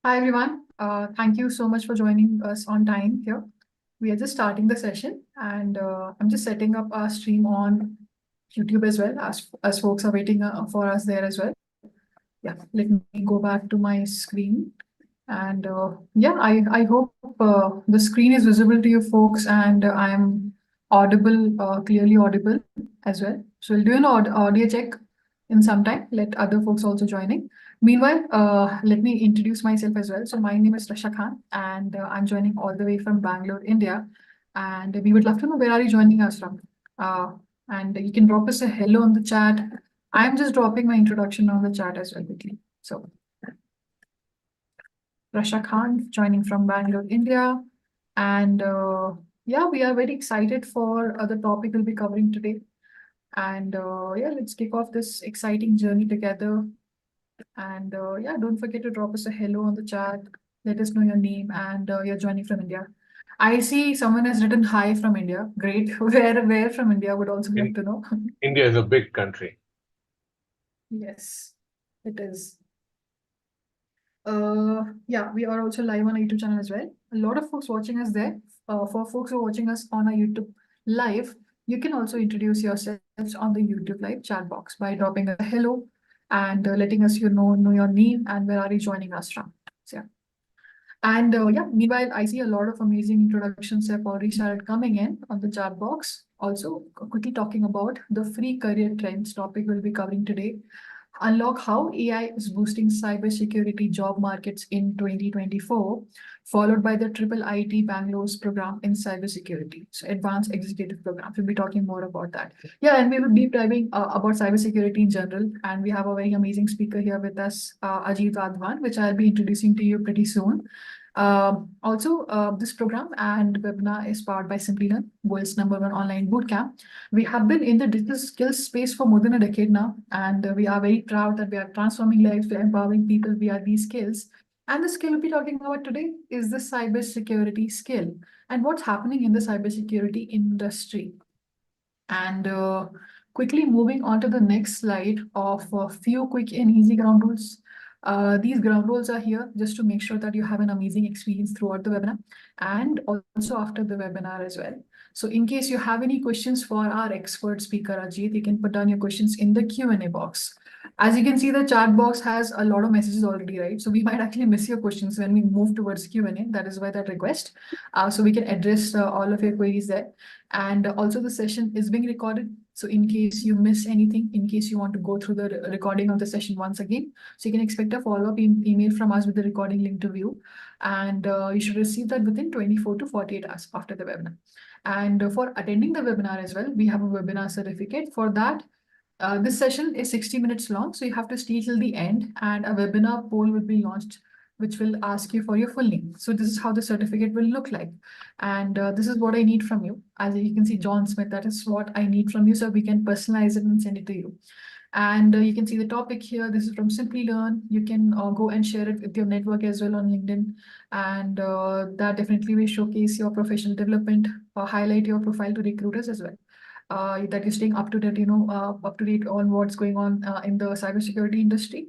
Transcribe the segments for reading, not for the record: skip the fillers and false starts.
Hi everyone. Thank you so much for joining us on time here. We are just starting the session and I'm just setting up our stream on YouTube as well as folks are waiting for us there as well. Yeah, let me go back to my screen and I hope the screen is visible to you folks and I am audible, clearly audible as well. So we'll do an audio check in some time. Let other folks also joining. Meanwhile, let me introduce myself as well. So my name is Rasha Khan, and I'm joining all the way from Bangalore, India. And we would love to know where are you joining us from. Uh, and you can drop us a hello on the chat. I'm just dropping my introduction on the chat as well quickly. So Rasha Khan joining from Bangalore, India. And yeah, we are very excited for the topic we'll be covering today. And yeah, let's kick off this exciting journey together. And yeah, don't forget to drop us a hello on the chat. Let us know your name and you're joining from India. I see someone has written hi from India. Great. Where from India would also love to know. India is a big country. Yes, it is. Yeah, we are also live on our YouTube channel as well. A lot of folks watching us there. For folks who are watching us on our YouTube live, you can also introduce yourselves on the YouTube live chat box by dropping a hello and letting us know your name and where are you joining us from. So, yeah. And yeah, meanwhile, I see a lot of amazing introductions have already started coming in on the chat box. Also, quickly talking about the free career trends topic we'll be covering today. Unlock how AI is boosting cybersecurity job markets in 2024, followed by the IIIT Bangalore's program in cybersecurity. So advanced executive program. We'll be talking more about that. Yeah, and we will be deep diving about cybersecurity in general. And we have a very amazing speaker here with us, Ajit Wadhawan, which I'll be introducing to you pretty soon. This program and webinar is powered by Simplilearn, world's #1 online bootcamp. We have been in the digital skills space for more than a decade now, and we are very proud that we are transforming lives, we are empowering people via these skills. And the skill we'll be talking about today is the cybersecurity skill and what's happening in the cybersecurity industry. And quickly moving on to the next slide of a few quick and easy ground rules. These ground rules are here just to make sure that you have an amazing experience throughout the webinar and also after the webinar as well. So in case you have any questions for our expert speaker, Ajit, you can put down your questions in the Q&A box. As you can see, the chat box has a lot of messages already, right? So we might actually miss your questions when we move towards Q&A. That is why that request. So we can address all of your queries there. And also the session is being recorded. So in case you miss anything, in case you want to go through the recording of the session once again, so you can expect a follow-up email from us with the recording link to view. And you should receive that within 24 to 48 hours after the webinar. And for attending the webinar as well, we have a webinar certificate. For that, this session is 60 minutes long, so you have to stay till the end, and a webinar poll will be launched, which will ask you for your full name. So this is how the certificate will look like. And this is what I need from you. As you can see, John Smith, that is what I need from you, so we can personalize it and send it to you. And you can see the topic here. This is from Simplilearn. You can go and share it with your network as well on LinkedIn. And that definitely will showcase your professional development or highlight your profile to recruiters as well. That you're staying up to date, up to date on what's going on in the cybersecurity industry.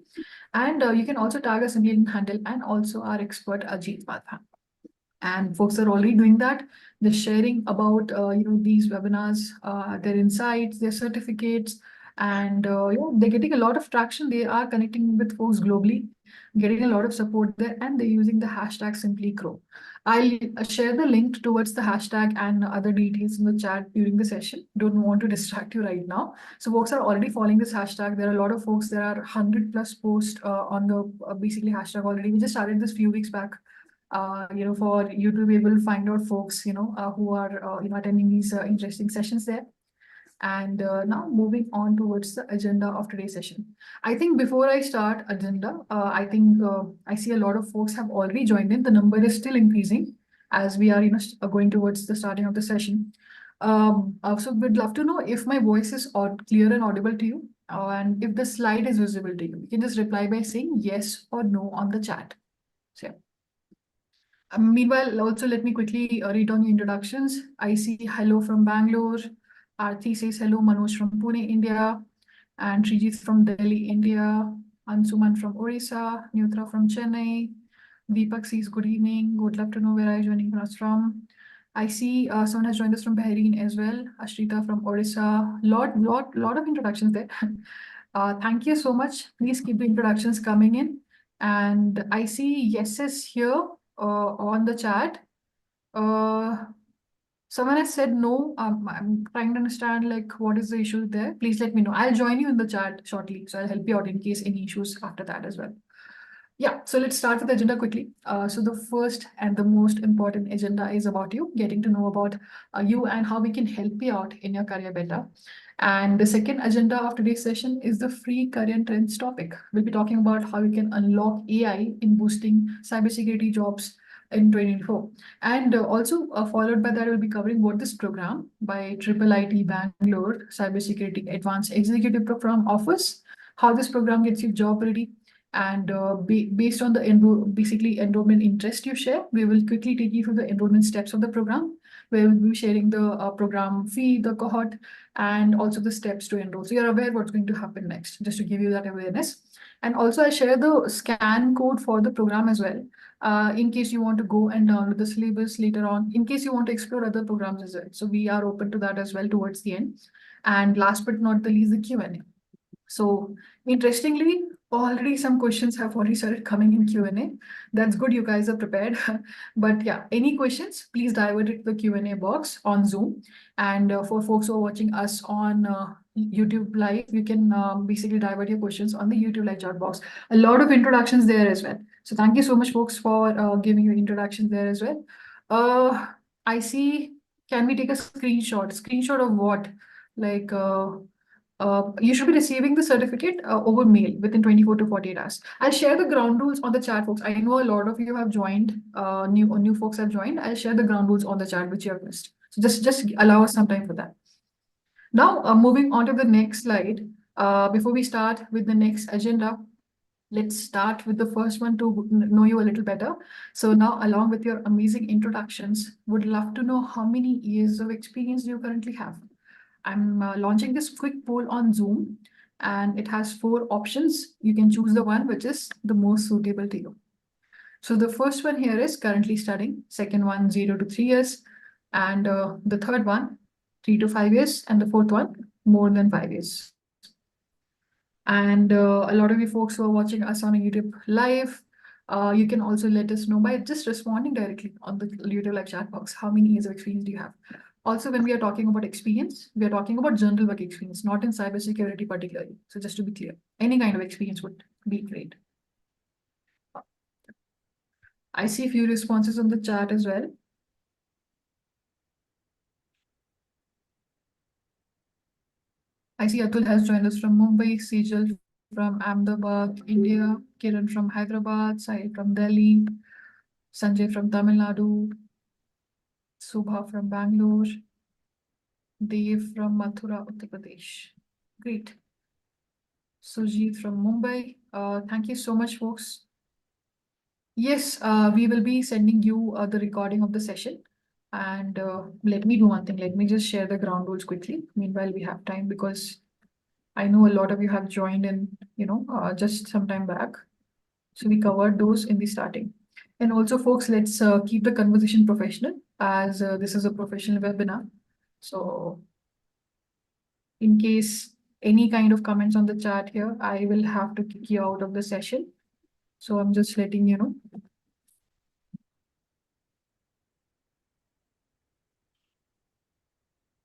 And you can also tag us in LinkedIn handle and also our expert Ajit Wadhawan. And folks are already doing that. They're sharing about these webinars, their insights, their certificates, and yeah, they're getting a lot of traction. They are connecting with folks globally, getting a lot of support there, and they're using the hashtag SimplyGrow. I'll share the link towards the hashtag and other details in the chat during the session. Don't want to distract you right now. So folks are already following this hashtag. There are a lot of folks. There are 100 plus posts on the basically hashtag already. We just started this few weeks back. For you to be able to find out folks, who are, attending these interesting sessions there. And now moving on towards the agenda of today's session. I think before I start agenda, I think I see a lot of folks have already joined in. The number is still increasing as we are, going towards the starting of the session. So we'd love to know if my voice is clear and audible to you, and if the slide is visible to you. You can just reply by saying yes or no on the chat. So, yeah. Meanwhile, also let me quickly read on the introductions. I see hello from Bangalore. Aarti says hello, Manoj from Pune, India. And Srijit from Delhi, India. Ansuman from Orissa. Neutra from Chennai. Deepak says, good evening. Would love to know where are you joining us from. I see someone has joined us from Bahrain as well. Ashrita from Odisha. Lot of introductions there. Thank you so much. Please keep the introductions coming in. And I see yeses here on the chat. Someone has said no. I'm trying to understand like what is the issue there. Please let me know. I'll join you in the chat shortly. So I'll help you out in case any issues after that as well. Yeah, so let's start with the agenda quickly. So the first and the most important agenda is about you, getting to know about you and how we can help you out in your career better. And the second agenda of today's session is the free career trends topic. We'll be talking about how you can unlock AI in boosting cybersecurity jobs in 2024. And also followed by that, we'll be covering what this program by IIIT Bangalore Cybersecurity Advanced Executive Program offers, how this program gets you job ready, and based on the basically enrollment interest you share, we will quickly take you through the enrollment steps of the program, where we'll be sharing the program fee, the cohort, and also the steps to enroll. So you're aware what's going to happen next, just to give you that awareness. And also I share the scan code for the program as well, in case you want to go and download the syllabus later on, in case you want to explore other programs as well. So we are open to that as well towards the end. And last but not the least, the Q&A. So interestingly, already some questions have already started coming in Q&A. That's good, you guys are prepared. But yeah, any questions, please divert it to the Q&A box on Zoom. And for folks who are watching us on YouTube Live, you can basically divert your questions on the YouTube Live chat box. A lot of introductions there as well. So thank you so much, folks, for giving your introductions there as well. I see, can we take a screenshot? Screenshot of what? Like, you should be receiving the certificate over mail within 24 to 48 hours. I'll share the ground rules on the chat, folks. I know a lot of you have joined, new folks have joined. I'll share the ground rules on the chat, which you have missed. So just allow us some time for that. Now, moving on to the next slide. Before we start with the next agenda, let's start with the first one to know you a little better. So now, along with your amazing introductions, would love to know how many years of experience you currently have. I'm launching this quick poll on Zoom, and it has 4 options. You can choose the one which is the most suitable to you. So the first one here is currently studying, second one 0 to 3 years, and the third one 3 to 5 years, and the fourth one more than 5 years. And a lot of you folks who are watching us on a YouTube live, you can also let us know by just responding directly on the YouTube live chat box. How many years of experience do you have? Also, when we are talking about experience, we are talking about general work experience, not in cybersecurity particularly. So just to be clear, any kind of experience would be great. I see a few responses on the chat as well. I see Atul has joined us from Mumbai, Sejal from Ahmedabad, India, Kiran from Hyderabad, Sai from Delhi, Sanjay from Tamil Nadu, Subha from Bangalore, Dev from Mathura, Uttar Pradesh. Great. Sujit from Mumbai. Thank you so much, folks. Yes, we will be sending you the recording of the session. And let me do one thing. Let me just share the ground rules quickly. Meanwhile, we have time because I know a lot of you have joined in, just some time back. So we covered those in the starting. And also, folks, let's keep the conversation professional, as this is a professional webinar. So in case any kind of comments on the chat here, I will have to kick you out of the session. So I'm just letting you know.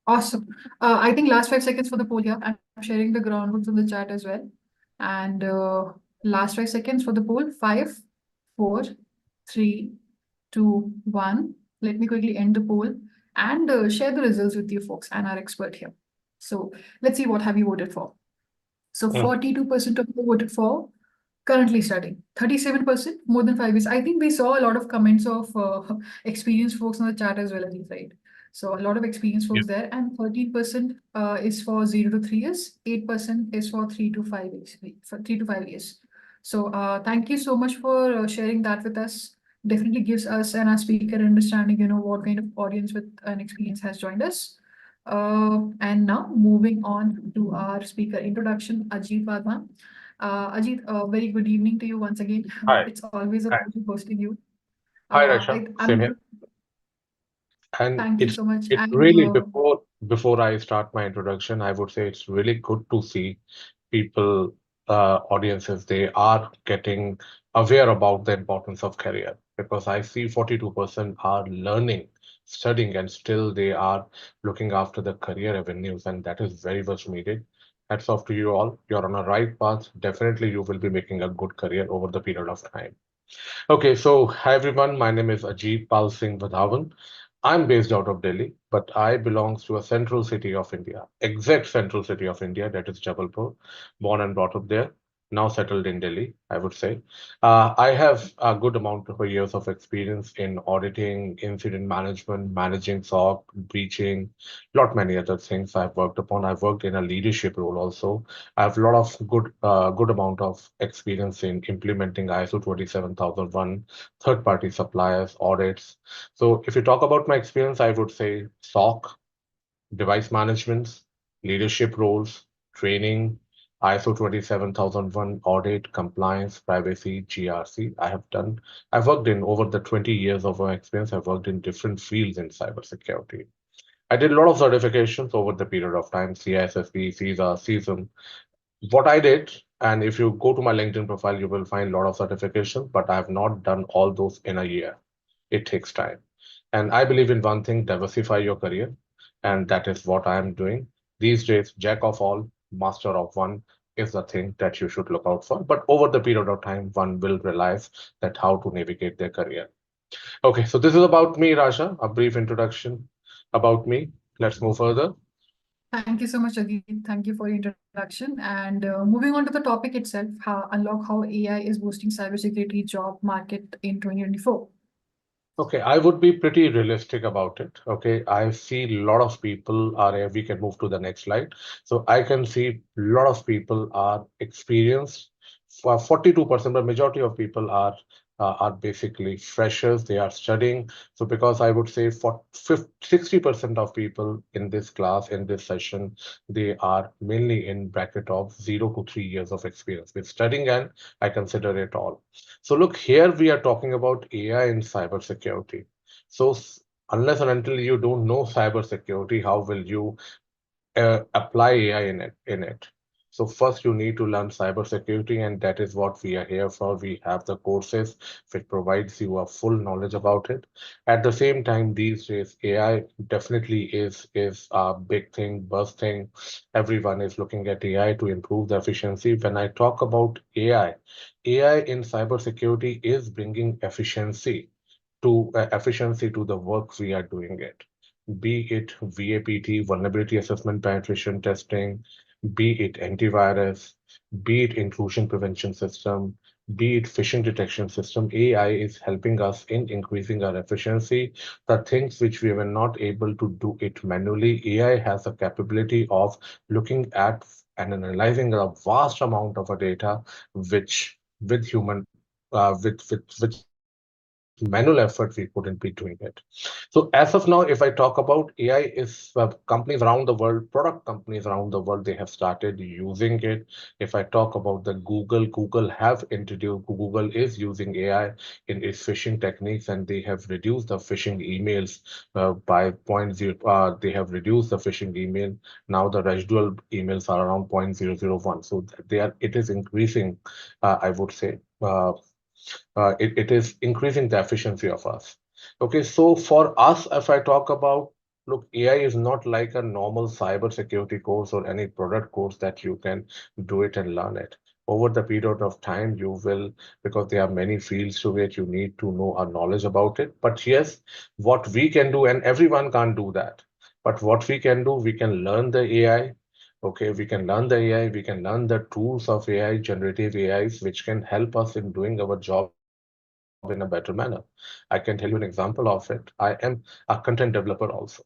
Awesome. I think last 5 seconds for the poll here. I'm sharing the ground rules in the chat as well. And last 5 seconds for the poll. 5, 4, 3, 2, 1. Let me quickly end the poll and share the results with you folks and our expert here. So let's see what have you voted for. So 42% of you voted for currently studying, 37% more than 5 years. I think we saw a lot of comments of experienced folks on the chat as well, right? So a lot of experienced folks there, and 13% is for 0 to 3 years, 8% is for 3 to 5 years, for 3 to 5 years. So thank you so much for sharing that with us. Definitely gives us and our speaker understanding, what kind of audience with an experience has joined us. And now moving on to our speaker introduction, Ajit Wadhawan. Ajit, very good evening to you once again. Hi. It's always a Hi. pleasure hosting you. Hi, Rasha. Same I'm here. And Thank you it's so much. it's And really before I start my introduction, I would say it's really good to see people, audiences, they are getting aware about the importance of career because I see 42% are learning, studying, and still they are looking after the career avenues, and that is very much needed. Hats off to you all. You're on a right path. Definitely, you will be making a good career over the period of time. Okay, so hi everyone. My name is Ajit Pal Singh Wadhawan. I'm based out of Delhi, but I belongs to a central city of India, exact central city of India, that is Jabalpur. Born and brought up there, now settled in Delhi, I would say. I have a good amount of years of experience in auditing, incident management, managing SOC, breaching, lot many other things I've worked upon. I've worked in a leadership role also. I have a lot of good amount of experience in implementing ISO 27001, third-party suppliers, audits. So if you talk about my experience, I would say SOC, device management, leadership roles, training, ISO 27001 audit, compliance, privacy, GRC. I've worked in over the 20 years of my experience, I've worked in different fields in cybersecurity. I did a lot of certifications over the period of time, CISSP, CISA, CISM, what I did, and if you go to my LinkedIn profile, you will find a lot of certifications, but I have not done all those in a year. It takes time. And I believe in one thing, diversify your career. And that is what I am doing. These days, jack of all, master of one is the thing that you should look out for. But over the period of time, one will realize that how to navigate their career. Okay, so this is about me, Raja, a brief introduction about me. Let's move further. thank you so much, Ajit. Thank you for your introduction. And moving on to the topic itself, how AI is boosting cybersecurity job market in 2024. Okay, I would be pretty realistic about it. Okay, I see a lot of people are, we can move to the next slide. So I can see a lot of people are experienced. For 42%, the majority of people are basically freshers. They are studying. So because I would say for 60% of people in this class, in this session, they are mainly in bracket of 0 to 3 years of experience with studying, and I consider it all. So look, here we are talking about AI in cybersecurity. So unless and until you don't know cybersecurity, how will you apply AI in it? So first you need to learn cybersecurity, and that is what we are here for. We have the courses which provides you a full knowledge about it. At the same time, these days, AI definitely is a big thing, buzz thing. Everyone is looking at AI to improve the efficiency. When I talk about AI in cybersecurity is bringing efficiency to the work we are doing it, be it VAPT, vulnerability assessment penetration testing, be it antivirus, be it intrusion prevention system, be it phishing detection system. AI is helping us in increasing our efficiency. The things which we were not able to do it manually, AI has a capability of looking at and analyzing a vast amount of a data which with human with manual effort we couldn't be doing it. So as of now, if I talk about AI, is companies around the world, product companies around the world, they have started using it. If I talk about the Google is using AI in its phishing techniques, and they have reduced the phishing emails by point zero. They have reduced the phishing email. Now the residual emails are around 0.001. So they are. It is increasing. I would say. It is increasing the efficiency of us. Okay, so for us, if I talk about, look, AI is not like a normal cybersecurity course or any product course that you can do it and learn it. Over the period of time, you will, because there are many fields to it, you need to know a knowledge about it. But yes, what we can do, and everyone can't do that. But what we can do, we can learn the AI. Okay, we can learn the AI, we can learn the tools of AI, generative AIs, which can help us in doing our job in a better manner. I can tell you an example of it. I am a content developer also.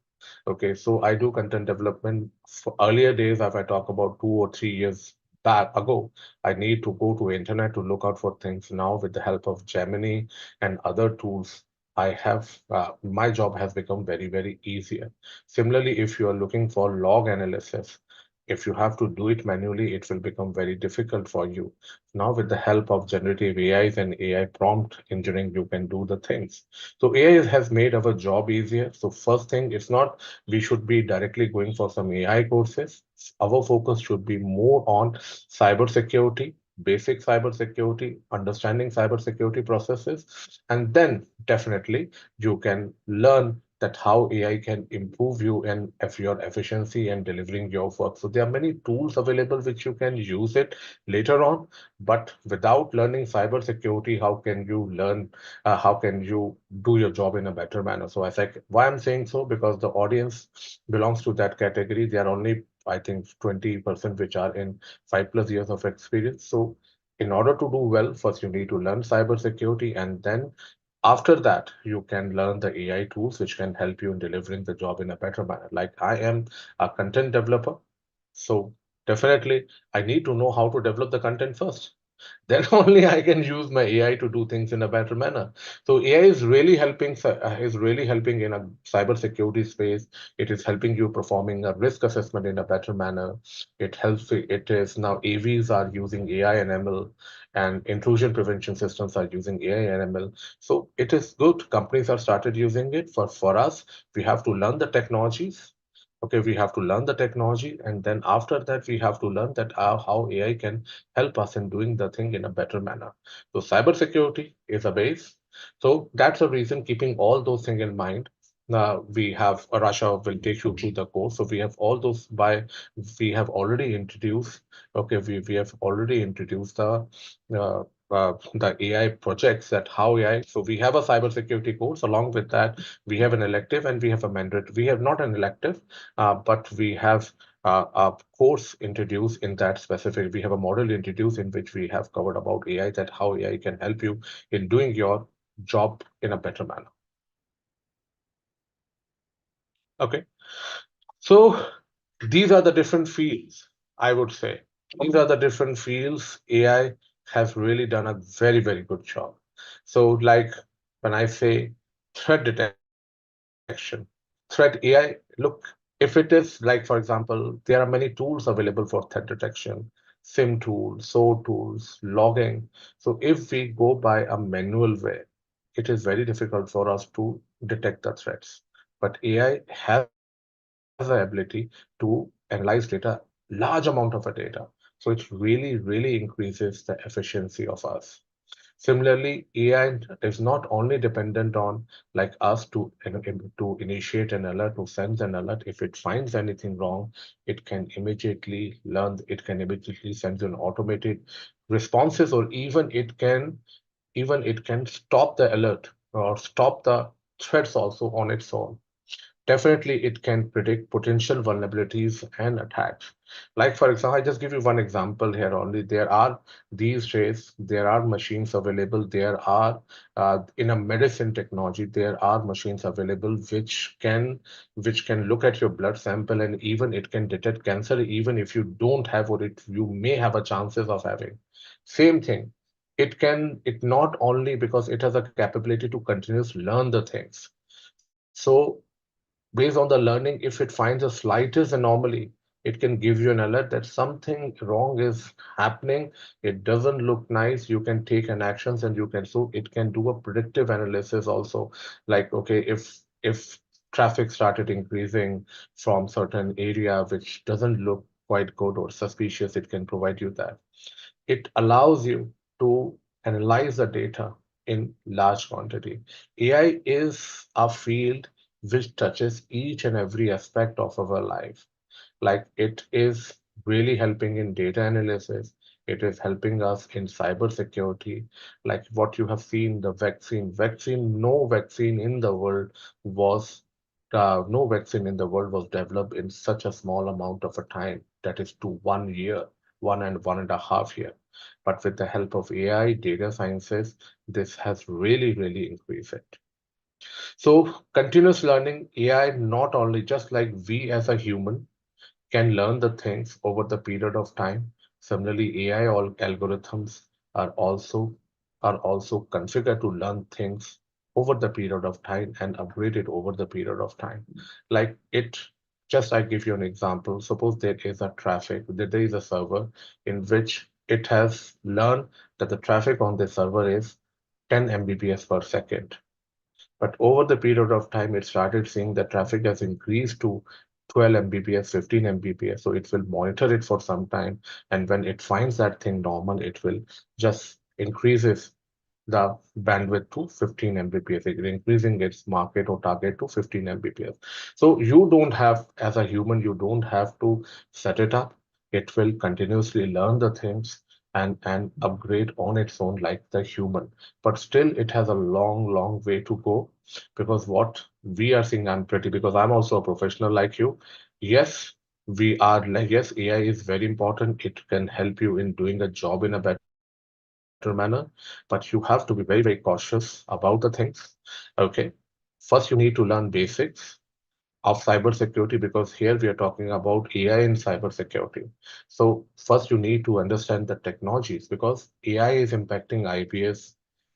Okay, so I do content development for earlier days. If I talk about 2 or 3 years back ago, I need to go to internet to look out for things. Now, with the help of Gemini and other tools, I have my job has become very, very easier. Similarly, if you are looking for log analysis, If you have to do it manually, it will become very difficult for you. Now, with the help of generative AIs and AI prompt engineering, you can do the things. So AI has made our job easier. So first thing, it's not we should be directly going for some AI courses. Our focus should be more on cybersecurity, basic cybersecurity, understanding cybersecurity processes, and then definitely you can learn that how AI can improve you and if your efficiency and delivering your work. So there are many tools available which you can use it later on, but without learning cybersecurity, how can you learn? How can you do your job in a better manner? So I think why I'm saying so because the audience belongs to that category. They are only I think 20% which are in 5+ years of experience. So in order to do well, first you need to learn cybersecurity and then after that, you can learn the AI tools which can help you in delivering the job in a better manner. Like I am a content developer, so definitely I need to know how to develop the content first. Then only I can use my AI to do things in a better manner. So AI is really helping in a cybersecurity space. It is helping you performing a risk assessment in a better manner. It is now AVs are using AI and ML, and intrusion prevention systems are using AI and ML. So it is good. Companies have started using it. For us, we have to learn the technologies. Okay, we have to learn the technology, and then after that, we have to learn that how AI can help us in doing the thing in a better manner. So cybersecurity is a base. So that's the reason keeping all those things in mind. Now we have Rasha will take you through the course. So we have all those we have already introduced. Okay, we have already introduced the AI projects that how AI. So we have a cybersecurity course. Along with that, we have an elective and we have a mandatory. We have not an elective, but we have a course introduced in that specific. We have a model introduced in which we have covered about AI, that how AI can help you in doing your job in a better manner. Okay, so these are the different fields, I would say. These are the different fields AI has really done a very, very good job. So, like when I say threat detection, threat AI, look, if it is like, for example, there are many tools available for threat detection, SIM tools, SOAR tools, logging. So if we go by a manual way, it is very difficult for us to detect the threats. But AI has the ability to analyze data, large amount of a data. So it really, really increases the efficiency of us. Similarly, AI is not only dependent on like us to initiate an alert, to send an alert. If it finds anything wrong, it can immediately learn, it can immediately send you an automated responses, or even it can stop the alert or stop the threats also on its own. Definitely, it can predict potential vulnerabilities and attacks. Like, for example, I just give you one example here only. These days, there are machines available. In a medicine technology, there are machines available which can look at your blood sample and even it can detect cancer, even if you don't have or you may have a chances of having. Same thing. It not only because it has a capability to continuously learn the things. So based on the learning, if it finds a slightest anomaly, it can give you an alert that something wrong is happening. It doesn't look nice. You can take an actions and so it can do a predictive analysis also. Like, okay, if traffic started increasing from certain area which doesn't look quite good or suspicious, it can provide you that. It allows you to analyze the data in large quantity. AI is a field which touches each and every aspect of our life. Like it is really helping in data analysis. It is helping us in cyber security. Like what you have seen, the vaccine, no vaccine in the world was developed in such a small amount of a time, that is to 1 year, 1 and 1.5 year. But with the help of AI, data sciences, this has really, really increased it. So continuous learning, AI, not only just like we as a human can learn the things over the period of time. Similarly, AI algorithms are also configured to learn things over the period of time and upgrade it over the period of time. Like it. Just I give you an example. Suppose there is a traffic, there is a server in which it has learned that the traffic on this server is 10 Mbps per second. But over the period of time, it started seeing that traffic has increased to 12 Mbps, 15 Mbps. So it will monitor it for some time. And when it finds that thing normal, it will just increases the bandwidth to 15 Mbps, increasing its market or target to 15 Mbps. So you don't have, as a human, you don't have to set it up. It will continuously learn the things and upgrade on its own like the human. But still, it has a long, long way to go because what we are seeing, I'm pretty, because I'm also a professional like you. Yes, we are like, yes, AI is very important. It can help you in doing a job in a better manner, but you have to be very, very cautious about the things. Okay. First, you need to learn basics of cybersecurity because here we are talking about AI in cybersecurity. So first you need to understand the technologies because AI is impacting IPS,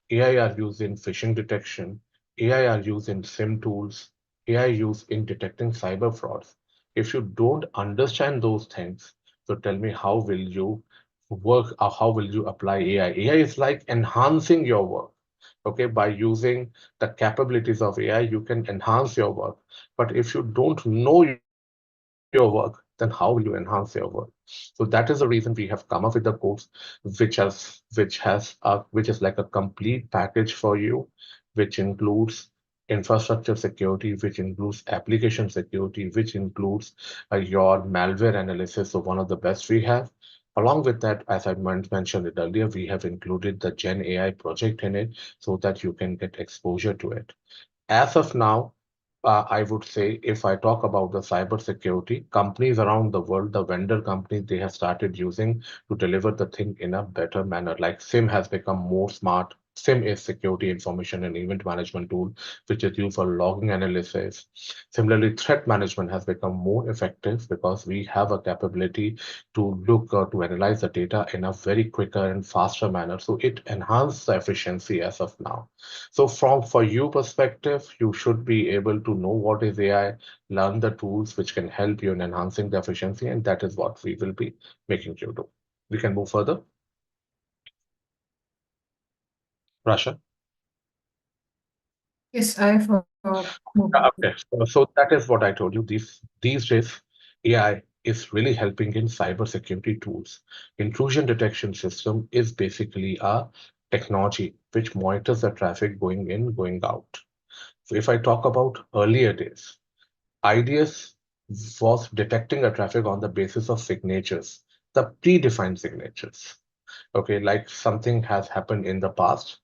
AI are used in phishing detection, AI are used in SIM tools, AI used in detecting cyber frauds. If you don't understand those things, so tell me how will you work or how will you apply AI? AI is like enhancing your work. Okay, by using the capabilities of AI, you can enhance your work. But if you don't know your work, then how will you enhance your work? So that is the reason we have come up with the course, which is like a complete package for you, which includes infrastructure security, which includes application security, which includes your malware analysis. So one of the best we have. Along with that, as I mentioned it earlier, we have included the Gen AI project in it so that you can get exposure to it. As of now, I would say if I talk about the cybersecurity, companies around the world, the vendor companies, they have started using to deliver the thing in a better manner. Like SIM has become more smart. SIM is security information and event management tool, which is used for logging analysis. Similarly, threat management has become more effective because we have a capability to look to analyze the data in a very quicker and faster manner. So it enhances the efficiency as of now. So from for you perspective, you should be able to know what is AI, learn the tools which can help you in enhancing the efficiency, and that is what we will be making you do. We can move further. Rasha. Yes, I've moved. Okay, so that is what I told you. These days, AI is really helping in cybersecurity tools. Intrusion detection system is basically a technology which monitors the traffic going in, going out. So if I talk about earlier days, IDS was detecting a traffic on the basis of signatures, the predefined signatures. Okay, like something has happened in the past,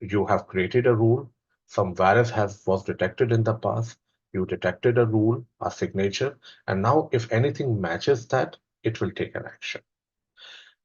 you have created a rule, some virus has was detected in the past, you detected a rule, a signature, and now if anything matches that, it will take an action.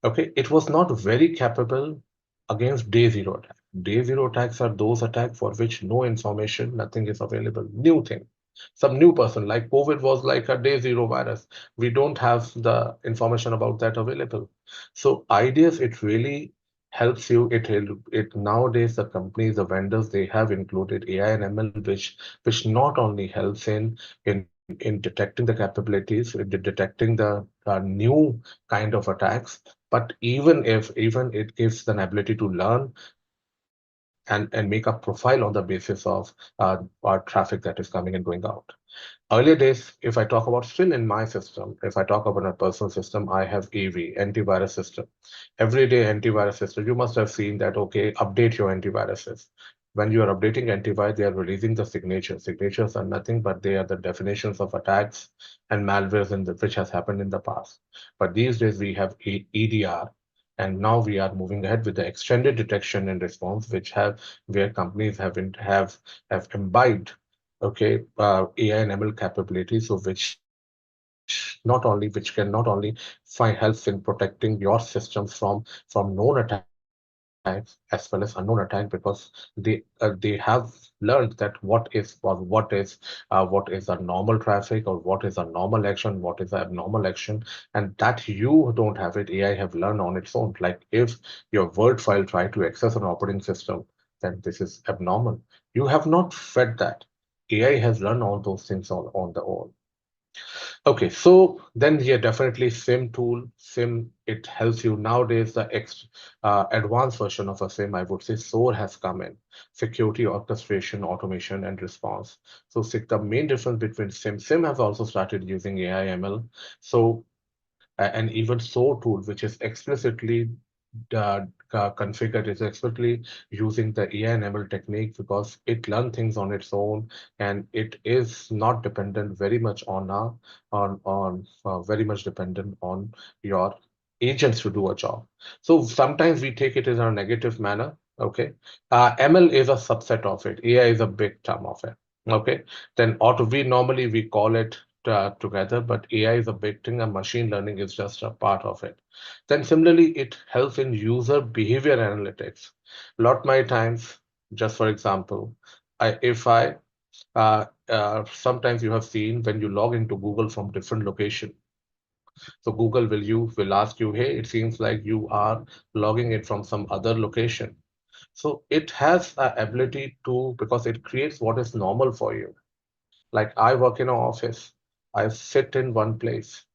Okay, it was not very capable against day zero attack. Day zero attacks are those attacks for which no information, nothing is available. New thing. Some new person, like COVID was like a day zero virus. We don't have the information about that available. So ideas, it really helps you. It nowadays the companies, the vendors, they have included AI and ML, which not only helps in detecting the capabilities, in detecting the new kind of attacks, but even it gives an ability to learn and make a profile on the basis of our traffic that is coming and going out. Earlier days, if I talk about still in my system, if I talk about a personal system, I have AV, antivirus system. Every day antivirus system, you must have seen that, okay, update your antiviruses. When you are updating antivirus, they are releasing the signatures. Signatures are nothing, but they are the definitions of attacks and malwares which has happened in the past. But these days we have EDR, and now we are moving ahead with the extended detection and response, which have where companies have imbibed AI and ML capabilities, so which can not only helps in protecting your systems from known attacks as well as unknown attacks because they have learned that what is a normal traffic or what is a normal action, what is an abnormal action, and that you don't have it. AI have learned on its own. Like if your Word file try to access an operating system, then this is abnormal. You have not fed that. AI has learned all those things on the own. Okay, so then yeah, definitely SIM tool. SIM, it helps you nowadays. The advanced version of a SIM, I would say, SOAR has come in. Security, orchestration, automation, and response. So the main difference between SIM has also started using AI ML. So and even SOAR tool, which is explicitly configured, is explicitly using the AI-enabled technique because it learns things on its own and it is not dependent very much on very much dependent on your agents to do a job. So sometimes we take it in a negative manner. Okay, ML is a subset of it. AI is a big term of it. Okay, then auto we normally we call it together, but AI is a big thing and machine learning is just a part of it. Then similarly, it helps in user behavior analytics. Lot my times, just for example, if I sometimes you have seen when you log into Google from different location. So Google will ask you, hey, it seems like you are logging it from some other location. So it has a ability to because it creates what is normal for you. Like I work in an office, I sit in one place.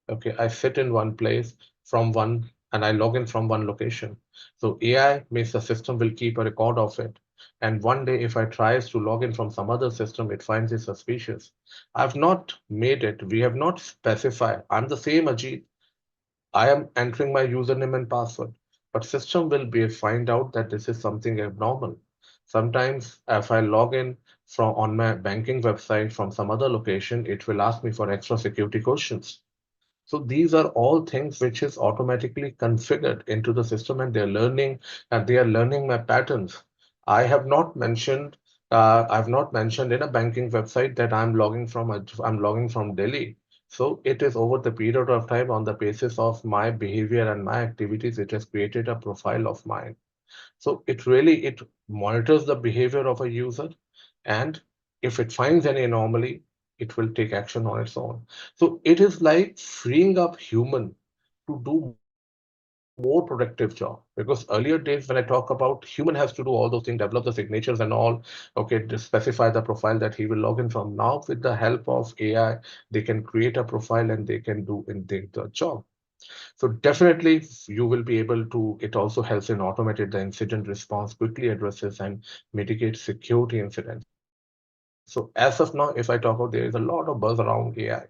Okay, I sit in one place from one and I log in from one location. So AI means the system will keep a record of it. And one day, if I tries to log in from some other system, it finds it suspicious. I've not made it. We have not specified. I'm the same Ajit. I am entering my username and password, but system will be find out that this is something abnormal. Sometimes if I log in from on my banking website from some other location, it will ask me for extra security questions. So these are all things which is automatically configured into the system and they are learning my patterns. I have not mentioned I've not mentioned in a banking website that I'm logging from Delhi. So it is over the period of time on the basis of my behavior and my activities, it has created a profile of mine. So it monitors the behavior of a user, and if it finds any anomaly, it will take action on its own. So it is like freeing up human to do more productive job. Because earlier days, when I talk about human has to do all those things, develop the signatures and all, okay, to specify the profile that he will log in from. Now, with the help of AI, they can create a profile and they can do in the job. So definitely you will be able to, it also helps in automated the incident response, quickly addresses and mitigate security incidents. So as of now, if I talk about, there is a lot of buzz around AI.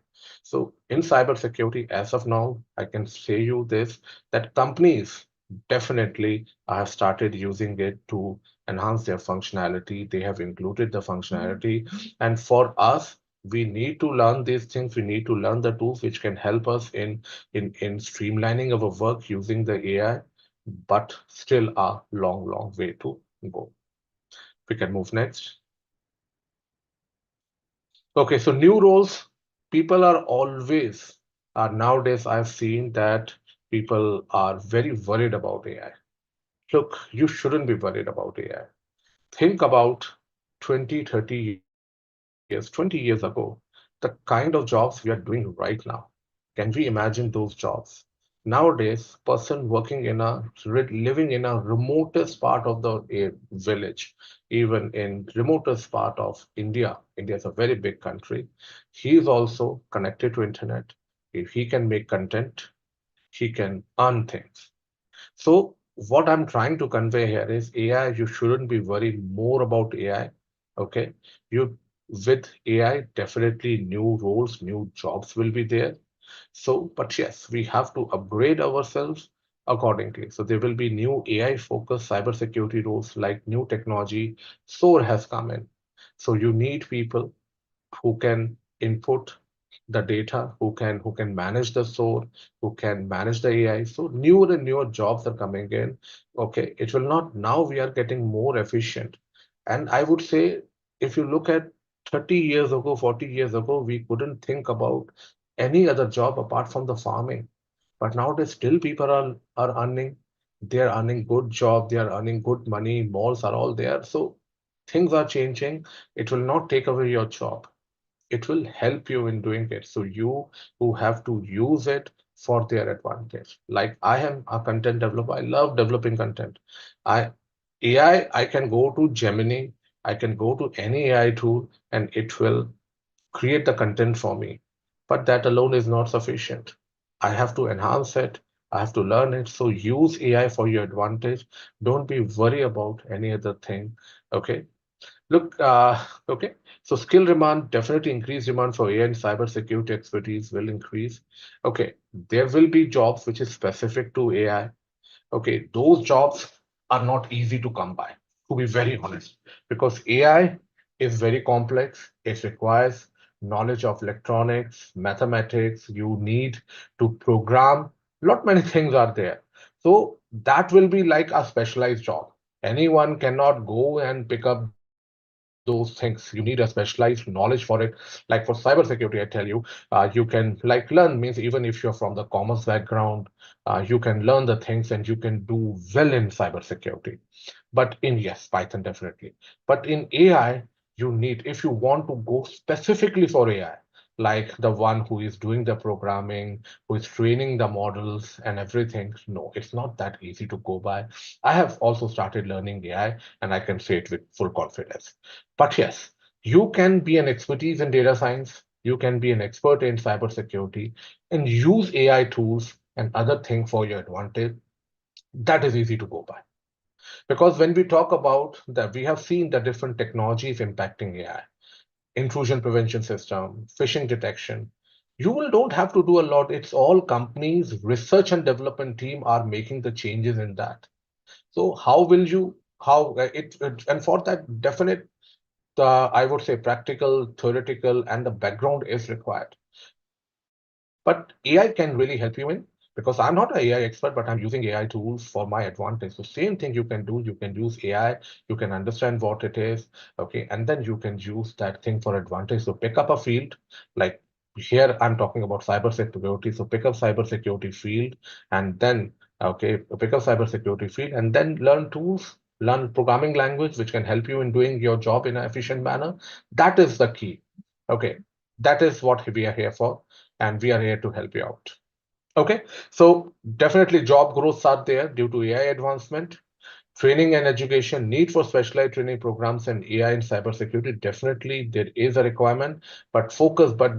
So in cybersecurity, as of now, I can say you this, that companies definitely have started using it to enhance their functionality. They have included the functionality. And for us, we need to learn these things. We need to learn the tools which can help us in streamlining our work using the AI, but still a long way to go. We can move next. Okay, so new roles. People are always, nowadays I've seen that people are very worried about AI. Look, you shouldn't be worried about AI. Think about 20, 30 years, 20 years ago, the kind of jobs we are doing right now. Can we imagine those jobs? Nowadays, person working in living in a remotest part of the village, even in remotest part of India. India is a very big country. He is also connected to internet. If he can make content, he can earn things. So what I'm trying to convey here is AI, you shouldn't be worried more about AI. Okay. You with AI, definitely new roles, new jobs will be there. So, but yes, we have to upgrade ourselves accordingly. So there will be new AI focused cybersecurity roles like new technology. SOAR has come in. So you need people who can input the data, who can manage the SOAR, who can manage the AI. So newer and newer jobs are coming in. Okay, it will not, now we are getting more efficient. And I would say if you look at 30 years ago, 40 years ago, we couldn't think about any other job apart from the farming. But nowadays still people are earning, they are earning good job, they are earning good money, malls are all there. So things are changing. It will not take away your job, it will help you in doing it. So you who have to use it for their advantage. Like I am a content developer. I love developing content. I I can go to Gemini, I can go to any AI tool and it will create the content for me. but that alone is not sufficient. I have to enhance it. I have to learn it. So use AI for your advantage. Don't be worried about any other thing. Okay. Look, okay. So skill demand, definitely increased demand for AI and cybersecurity expertise will increase. Okay. There will be jobs which is specific to AI. Okay, those jobs are not easy to come by, to be very honest, because AI is very complex. It requires knowledge of electronics, mathematics. You need to program. Lot many things are there. So that will be like a specialized job. Anyone cannot go and pick up those things. You need a specialized knowledge for it. Like for cybersecurity, I tell you, you can like learn means even if you're from the commerce background, you can learn the things and you can do well in cybersecurity. But in yes, Python definitely. But in AI, you need, if you want to go specifically for AI, like the one who is doing the programming, who is training the models and everything, no, it's not that easy to go by. I have also started learning AI and I can say it with full confidence. But yes, you can be an expertise in data science, you can be an expert in cybersecurity and use AI tools and other things for your advantage. That is easy to go by. Because when we talk about that, we have seen the different technologies impacting AI, intrusion prevention system, phishing detection. You will don't have to do a lot. It's all companies, research and development team are making the changes in that. So how will you, how and for that definite, I would say practical, theoretical, and the background is required. But AI can really help you in, because I'm not an AI expert, but I'm using AI tools for my advantage. So same thing you can do. You can use AI, you can understand what it is, okay, and then you can use that thing for advantage. So pick up a field, like here I'm talking about cybersecurity. So pick up cybersecurity field, and then pick up cybersecurity field, and then learn tools, learn programming language, which can help you in doing your job in an efficient manner. That is the key. Okay, that is what we are here for, and we are here to help you out. Okay, so definitely job growths are there due to AI advancement, training and education, need for specialized training programs and AI and cybersecurity. Definitely there is a requirement, but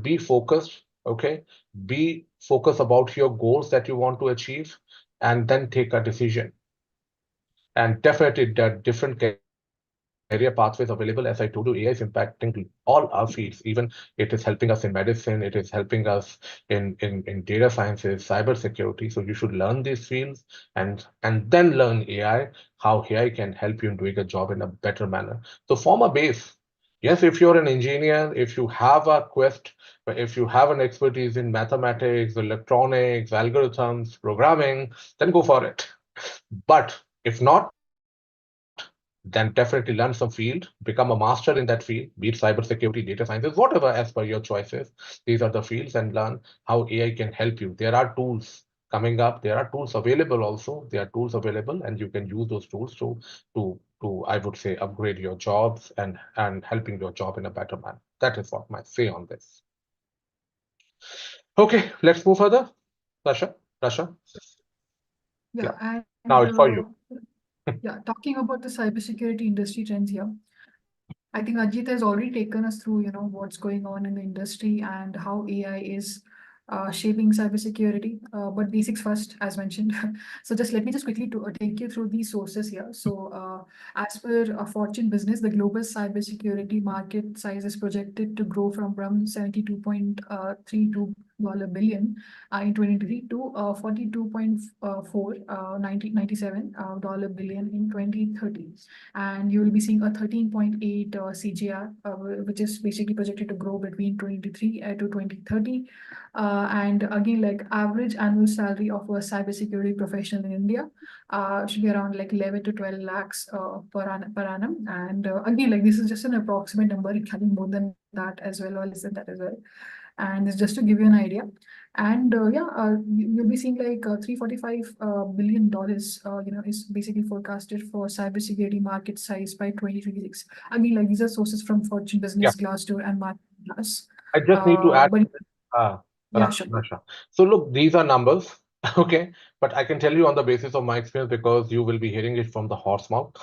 be focused. Okay, be focused about your goals that you want to achieve, and then take a decision. And definitely there are different career pathways available. As I told you, AI is impacting all our fields. Even it is helping us in medicine, it is helping us in data sciences, cybersecurity. So you should learn these fields and then learn AI, how AI can help you in doing a job in a better manner. So form a base. Yes, if you're an engineer, if you have a quest, if you have an expertise in mathematics, electronics, algorithms, programming, then go for it. But if not, then definitely learn some field, become a master in that field, be it cybersecurity, data sciences, whatever as per your choices. These are the fields and learn how AI can help you. There are tools coming up. There are tools available also. There are tools available and you can use those tools to I would say upgrade your jobs and helping your job in a better manner. That is what my say on this. Okay, let's move further. Rasha, yeah. Yeah, and Now it's for you. yeah, talking about the cybersecurity industry trends here. I think Ajit has already taken us through, what's going on in the industry and how AI is shaping cybersecurity. But basics first, as mentioned. So just let me just quickly take you through these sources here. So as per Fortune Business, the global cybersecurity market size is projected to grow from around 72.32 billion in 2023 to 42.4 $97 billion in 2030, and you will be seeing a 13.8 CGR, which is basically projected to grow between 2023 to 2030. And again, like average annual salary of a cybersecurity professional in India should be around like 11 to 12 lakhs per annum. And again, like this is just an approximate number. It can be more than that as well, or less than that as well. And it's just to give you an idea. And you'll be seeing like $345 billion, is basically forecasted for cybersecurity market size by 2026. Again, like these are sources from Fortune Yeah. Business, Glassdoor, and Market Plus. I just need to add But Uh, yeah, sure. Rasha. So look, these are numbers, okay? But I can tell you on the basis of my experience because you will be hearing it from the horse mouth.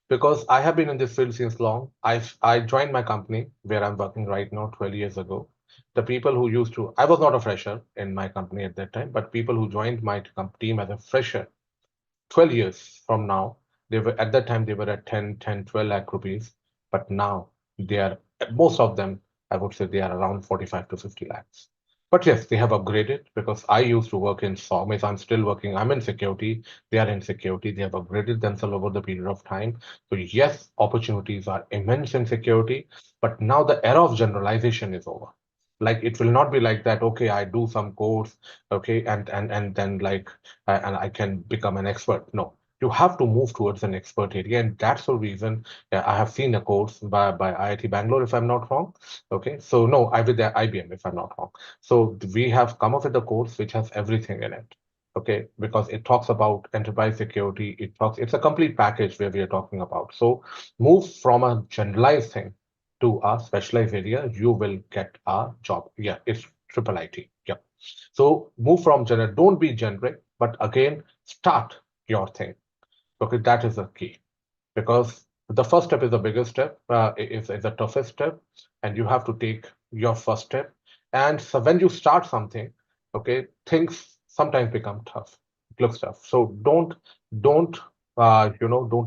Because I have been in this field since long. I joined my company where I'm working right now 12 years ago. the people who used to, I was not a fresher in my company at that time, but people who joined my team as a fresher 12 years from now, they were at that time they were at 12 lakh rupees, but now they are, most of them, I would say they are around 45 to 50 lakhs. But yes, they have upgraded because I used to work in SOM. I'm still working. I'm in security. They are in security. They have upgraded themselves over the period of time. So yes, opportunities are immense in security, but now the era of generalization is over. Like it will not be like that. Okay, I do some course, okay, and then like and I can become an expert. No, you have to move towards an expert area, and that's the reason I have seen a course by IIT Bangalore, if I'm not wrong. Okay, so no, I with the IBM, if I'm not wrong. So we have come up with a course which has everything in it. Okay, because it talks about enterprise security. It's a complete package where we are talking about. So move from a generalized thing to a specialized area, you will get a job. Yeah, it's triple IT. Yeah. So move from generic, don't be generic, but again, start your thing. Okay, that is the key because the first step is the biggest step, is the toughest step, and you have to take your first step. And so when you start something, okay, things sometimes become tough. It looks tough. So don't don't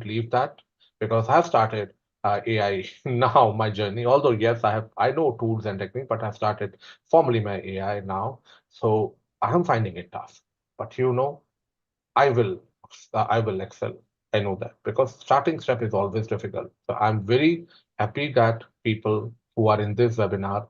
leave that because I've started AI now my journey. Although yes, I know tools and technique, but I've started formally my AI now. So I'm finding it tough. But I will I will excel. I know that because starting step is always difficult. So I'm very happy that people who are in this webinar,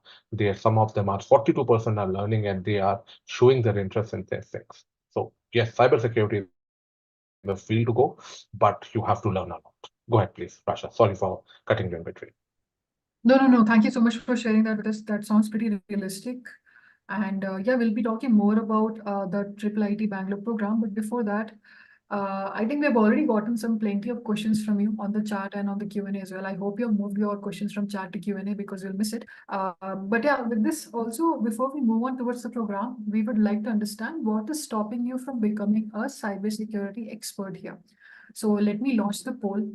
some of them are 42% are learning and they are showing their interest in these things. So yes, cybersecurity is a field to go, but you have to learn a lot. Go ahead, please, Rasha. Sorry for cutting you in between. No. Thank you so much for sharing that with us. That sounds pretty realistic. And yeah, we'll be talking more about the Triple IT Bangalore program. But before that, I think we've already gotten some plenty of questions from you on the chat and on the Q&A as well. I hope you've moved your questions from chat to Q&A because we'll miss it. But yeah, with this also, before we move on towards the program, we would like to understand what is stopping you from becoming a cybersecurity expert here. So let me launch the poll.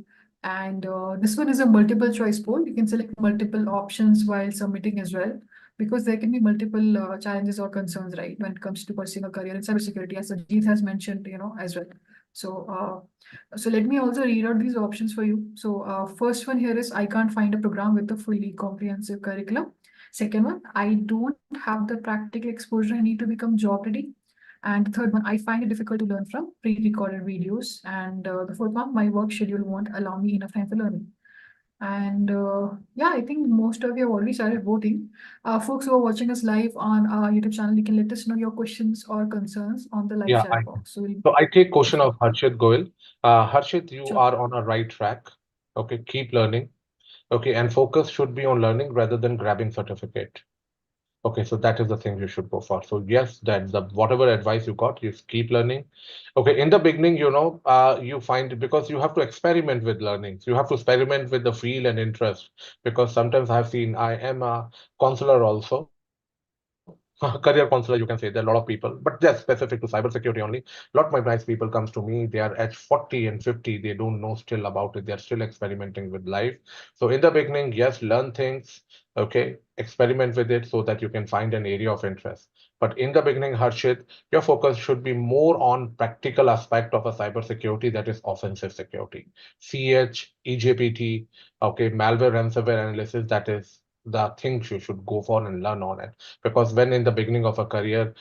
And this one is a multiple choice poll. You can select multiple options while submitting as well, because there can be multiple challenges or concerns, right, when it comes to pursuing a career in cybersecurity, as Ajit has mentioned, as well. So let me also read out these options for you. So first one here is I can't find a program with a fully comprehensive curriculum. Second one, I don't have the practical exposure I need to become job ready. And third one, I find it difficult to learn from pre-recorded videos. And the fourth one, my work schedule won't allow me enough time for learning. And yeah, I think most of you have already started voting. Folks who are watching us live on our YouTube channel, you can let us know your questions or concerns on the live Yeah, chat box. So we'll, so I take if question of Harshit Goel. Harshit, you sure. are on a right track. Okay, keep learning. Okay, and focus should be on learning rather than grabbing certificate. Okay, so that is the thing you should go for. So yes, that the whatever advice you got, you keep learning. Okay, in the beginning, you find because you have to experiment with learning. So you have to experiment with the field and interest because sometimes I've seen I am a counselor also. Career counselor, you can say there are a lot of people, but just specific to cybersecurity only. A lot of my nice people comes to me. They are at 40 and 50. They don't know still about it. They are still experimenting with life. So in the beginning, yes, learn things. Okay, experiment with it so that you can find an area of interest. But in the beginning, Harshit, your focus should be more on practical aspect of a cybersecurity that is offensive security. CH, EJPT, okay, malware ransomware analysis, that is the things you should go for and learn on it. Because when in the beginning of a career,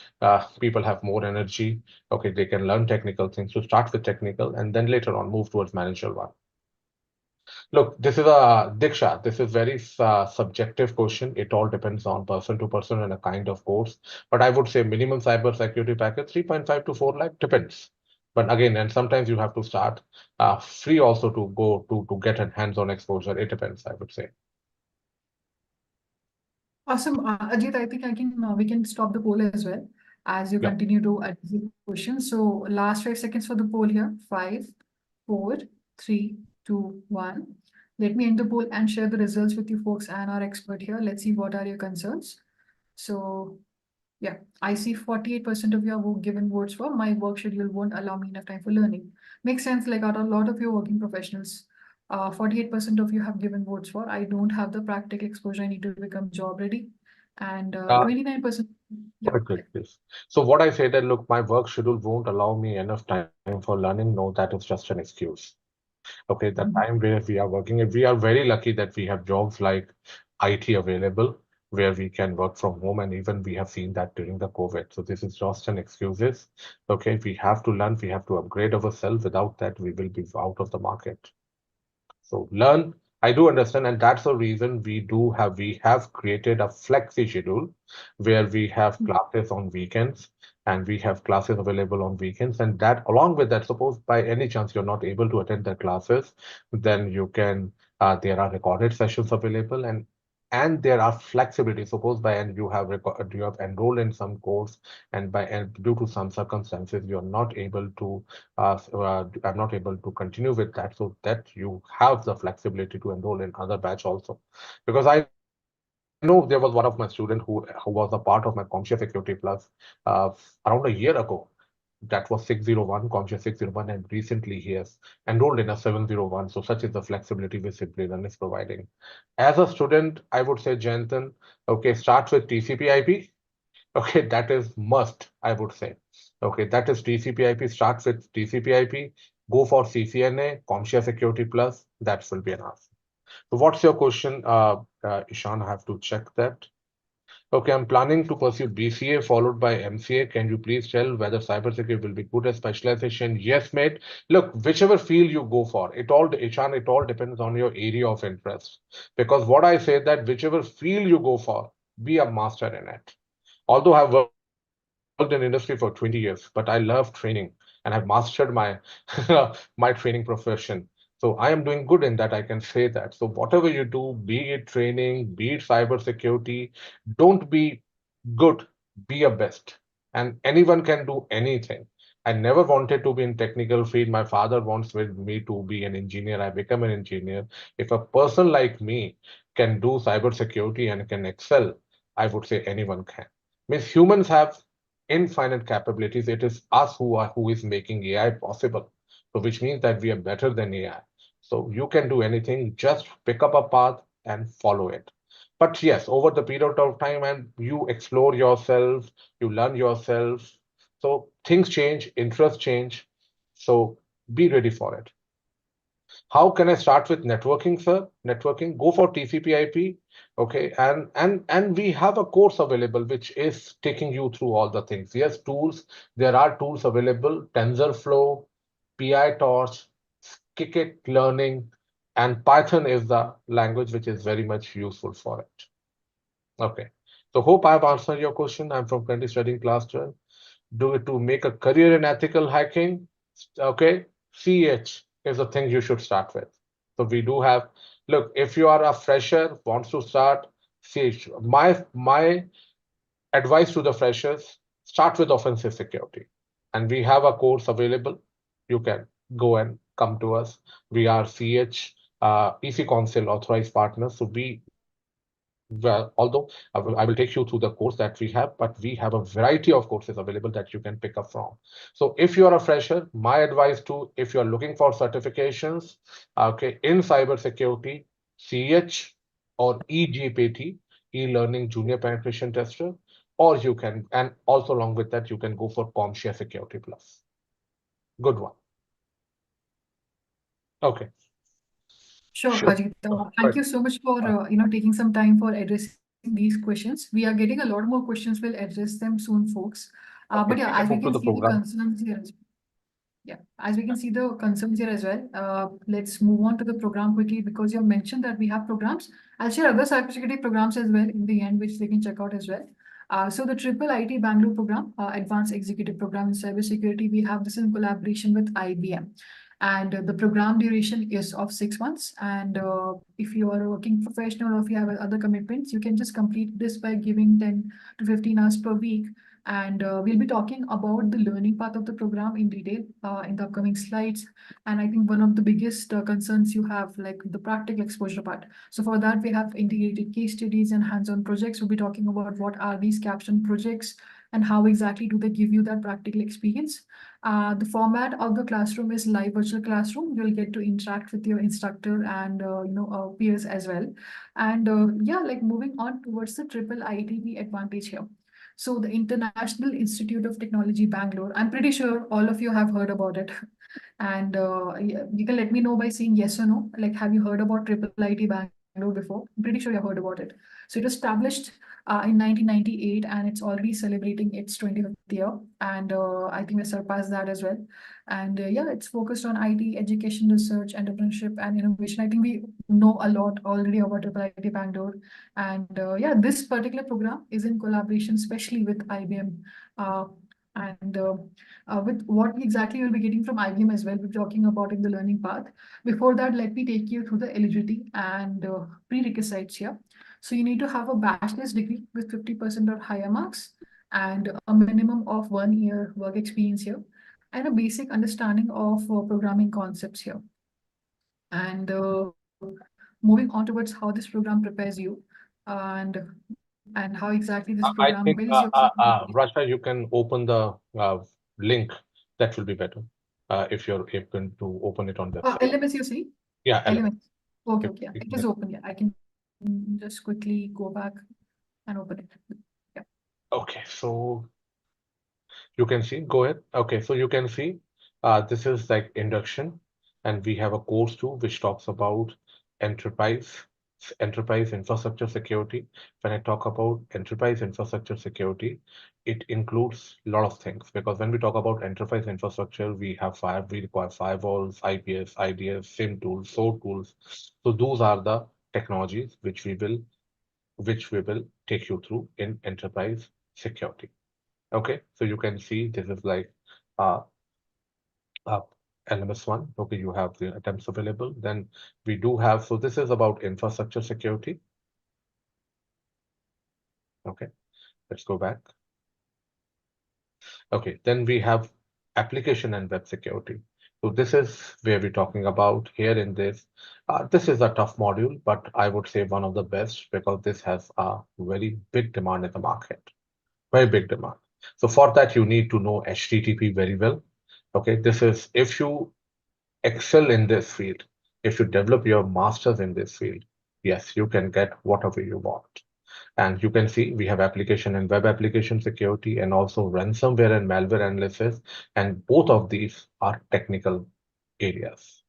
people have more energy, okay, they can learn technical things. So start with technical and then later on move towards managerial one. Look, this is a Diksha. This is very subjective question. It all depends on person to person and a kind of course. But I would say minimum cyber security package 3.5 to 4 lakh depends. But again, and sometimes you have to start free also to go to get a hands-on exposure. It depends, I would say. Awesome. Ajit, I think we can stop the poll as well as you Yeah. continue to address the questions. So last 5 seconds for the poll here. 5, 4, 3, 2, 1. Let me end the poll and share the results with you folks and our expert here. Let's see what are your concerns. So yeah, I see 48% of you have given votes for my work schedule won't allow me enough time for learning. Makes sense, like out of a lot of you working professionals, 48% of you have given votes for I don't have the practical exposure I need to become job ready. and Uh, 29%. Yeah. Quite good, please. So what I say that, look, my work schedule won't allow me enough time for learning. No, that is just an excuse. Okay, the time Mhm. where we are working, we are very lucky that we have jobs like IT available where we can work from home, and even we have seen that during the COVID. So this is just an excuses. Okay, we have to learn, we have to upgrade ourselves. Without that, we will be out of the market. So learn, I do understand, and that's the reason we have created a flexi schedule where we have classes on weekends and we have classes available on weekends. And that along with that, suppose by any chance you're not able to attend the classes, then you can there are recorded sessions available, and there are flexibility. Suppose by and you have enrolled in some course, and due to some circumstances you're not able to I'm not able to continue with that, so that you have the flexibility to enroll in other batch also. Because I know there was one of my student who was a part of my CompTIA Security Plus around a year ago. That was 601, CompTIA 601, and recently he has enrolled in a 701. So such is the flexibility which Simplilearn is providing. As a student, I would say, Jantan, okay, start with TCP/IP. Okay, that is must, I would say. Okay, that is TCP/IP. Start with TCP/IP. Go for CCNA, CompTIA Security Plus. That will be enough. So what's your question, Ishan? I have to check that. Okay, I'm planning to pursue BCA followed by MCA. Can you please tell whether cybersecurity will be good as specialization? Yes, mate. Look, whichever field you go for, Ishan, it all depends on your area of interest. Because what I say that whichever field you go for, be a master in it. Although I've worked in industry for 20 years, but I love training and I've mastered my my training profession. So I am doing good in that. I can say that. So whatever you do, be it training, be it cybersecurity, don't be good, be a best. And anyone can do anything. I never wanted to be in technical field. My father wants me to be an engineer. I become an engineer. If a person like me can do cybersecurity and can excel, I would say anyone can. Means humans have infinite capabilities. It is us who is making AI possible. So which means that we are better than AI. So you can do anything, just pick up a path and follow it. But yes, over the period of time and you explore yourself, you learn yourself. So things change, interests change. So be ready for it. How can I start with networking, sir? Networking, go for TCP/IP. Okay, and we have a course available which is taking you through all the things. Yes, tools. There are tools available. TensorFlow, PyTorch, Scikit learning, and Python is the language which is very much useful for it. Okay. So hope I have answered your question. I'm from currently studying class 12. Do it to make a career in ethical hacking. Okay. CH is the thing you should start with. So we do have, look, if you are a fresher, wants to start, CH. My advice to the freshers, start with offensive security. And we have a course available. You can go and come to us. We are CH EC Council authorized partners. So although I will take you through the course that we have, but we have a variety of courses available that you can pick up from. So if you are a fresher, my advice to if you are looking for certifications, okay, in cybersecurity, CH or eGPT, e-learning junior penetration tester, or you can, and also along with that, you can go for CompTIA Security Plus. Good one. Okay, Sure, sure. Ajit. Thank Right. you so much for taking some time for addressing these questions. We are getting a lot more questions. We'll address them soon, folks. But Okay, yeah, we as can we move can to see the the program. concerns here. Yeah, as we can see the concerns here as well. Let's move on to the program quickly because you have mentioned that we have programs. I'll share other cybersecurity programs as well in the end, which they can check out as well. So the Triple IT Bangalore program, Advanced Executive Program in Cybersecurity, we have this in collaboration with IBM. And the program duration is of 6 months. And if you are a working professional or if you have other commitments, you can just complete this by giving 10 to 15 hours per week, and we'll be talking about the learning part of the program in detail in the upcoming slides. And I think one of the biggest concerns you have, like the practical exposure part. So for that, we have integrated case studies and hands-on projects. We'll be talking about what are these capstone projects, and how exactly do they give you that practical experience. The format of the classroom is live virtual classroom. You'll get to interact with your instructor and peers as well. And yeah, like moving on towards the triple ITB advantage here. So the International Institute of Technology Bangalore, I'm pretty sure all of you have heard about it. And you can let me know by saying yes or no. Like, have you heard about triple IT Bangalore before? I'm pretty sure you have heard about it. So it was established in 1998, and it's already celebrating its 25th year. And I think we surpassed that as well. And yeah, it's focused on IT, education, research, entrepreneurship, and innovation. I think we know a lot already about triple IT Bangalore. And yeah, this particular program is in collaboration, especially with IBM. And with what exactly you'll be getting from IBM as well, we're talking about in the learning path. Before that, let me take you through the eligibility and prerequisites here. So you need to have a bachelor's degree with 50% or higher marks and a minimum of 1 year work experience here and a basic understanding of programming concepts here. And moving on towards how this program prepares you and and how exactly this I program think, builds your capabilities. Rasha, you can open the link. That will be better if you're able to open it on website. LMS, you see? Yeah, element. LMS. Okay, If okay, yeah. you It can- is open. Yeah, I can just quickly go back and open it. Yeah. Okay, so you can see, go ahead. Okay, so you can see this is like induction, and we have a course too, which talks about enterprise, enterprise infrastructure security. When I talk about enterprise infrastructure security, it includes a lot of things because when we talk about enterprise infrastructure, we require firewalls, IPS, IDS, SIM tools, SOAR tools. So those are the technologies which we will take you through in enterprise security. Okay, so you can see this is like uh, uh, LMS1. Okay, you have the attempts available. Then we do have, so this is about infrastructure security. Okay, let's go back. Okay, then we have application and web security. So this is where we're talking about here in this. This is a tough module, but I would say one of the best because this has a very big demand in the market. Very big demand. So for that, you need to know HTTP very well. Okay, this is if you excel in this field, if you develop your masters in this field, yes, you can get whatever you want. And you can see we have application and web application security and also ransomware and malware analysis. And both of these are technical areas.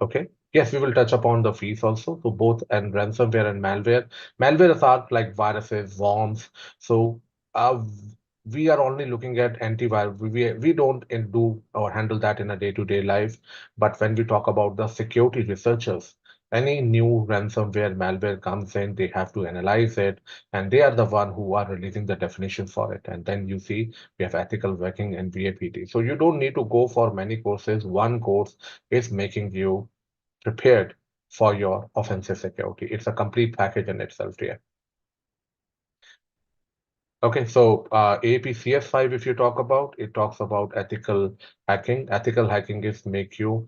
Okay. Yes, we will touch upon the fees also. So both and ransomware and malware. Malwares are like viruses, worms. So uh, we are only looking at antivirus. We don't do or handle that in a day-to-day life. But when we talk about the security researchers, any new ransomware malware comes in, they have to analyze it, and they are the one who are releasing the definition for it. And then you see we have ethical working and VAPT. So you don't need to go for many courses. One course is making you prepared for your offensive security. It's a complete package in itself, dear. Okay, so AAP-CS5, if you talk about, it talks about ethical hacking. Ethical hacking is make you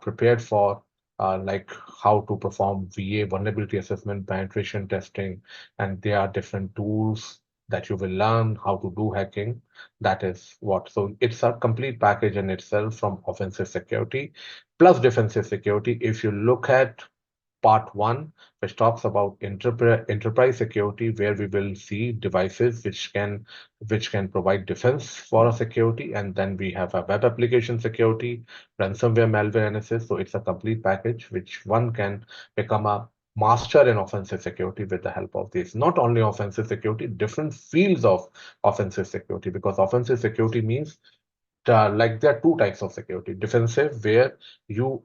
prepared for like how to perform VA, vulnerability assessment, penetration testing, and there are different tools that you will learn how to do hacking. That is what. So it's a complete package in itself from offensive security plus defensive security. If you look at part one, which talks about enterprise security, where we will see devices which can provide defense for a security, and then we have a web application security, ransomware, malware analysis. So it's a complete package which one can become a master in offensive security with the help of this. Not only offensive security, different fields of offensive security, because offensive security means like there are two types of security: defensive, where you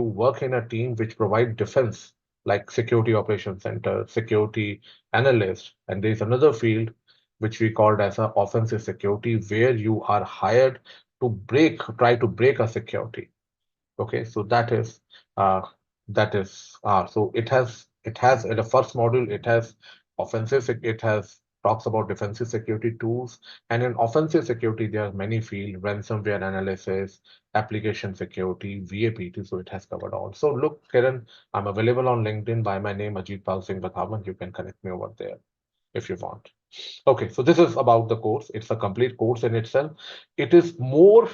work in a team which provide defense, like security operations center, security analyst, and there is another field which we called as a offensive security, where you are hired to try to break a security. Okay, so uh, so it has in the first module it has it has talks about defensive security tools, and in offensive security there are many fields: ransomware analysis, application security, VAPT. So it has covered all. So look, Kiran, I'm available on LinkedIn by my name Ajit Singh Wadhawan. You can connect me over there if you want. Okay, so this is about the course. It's a complete course in itself. It is more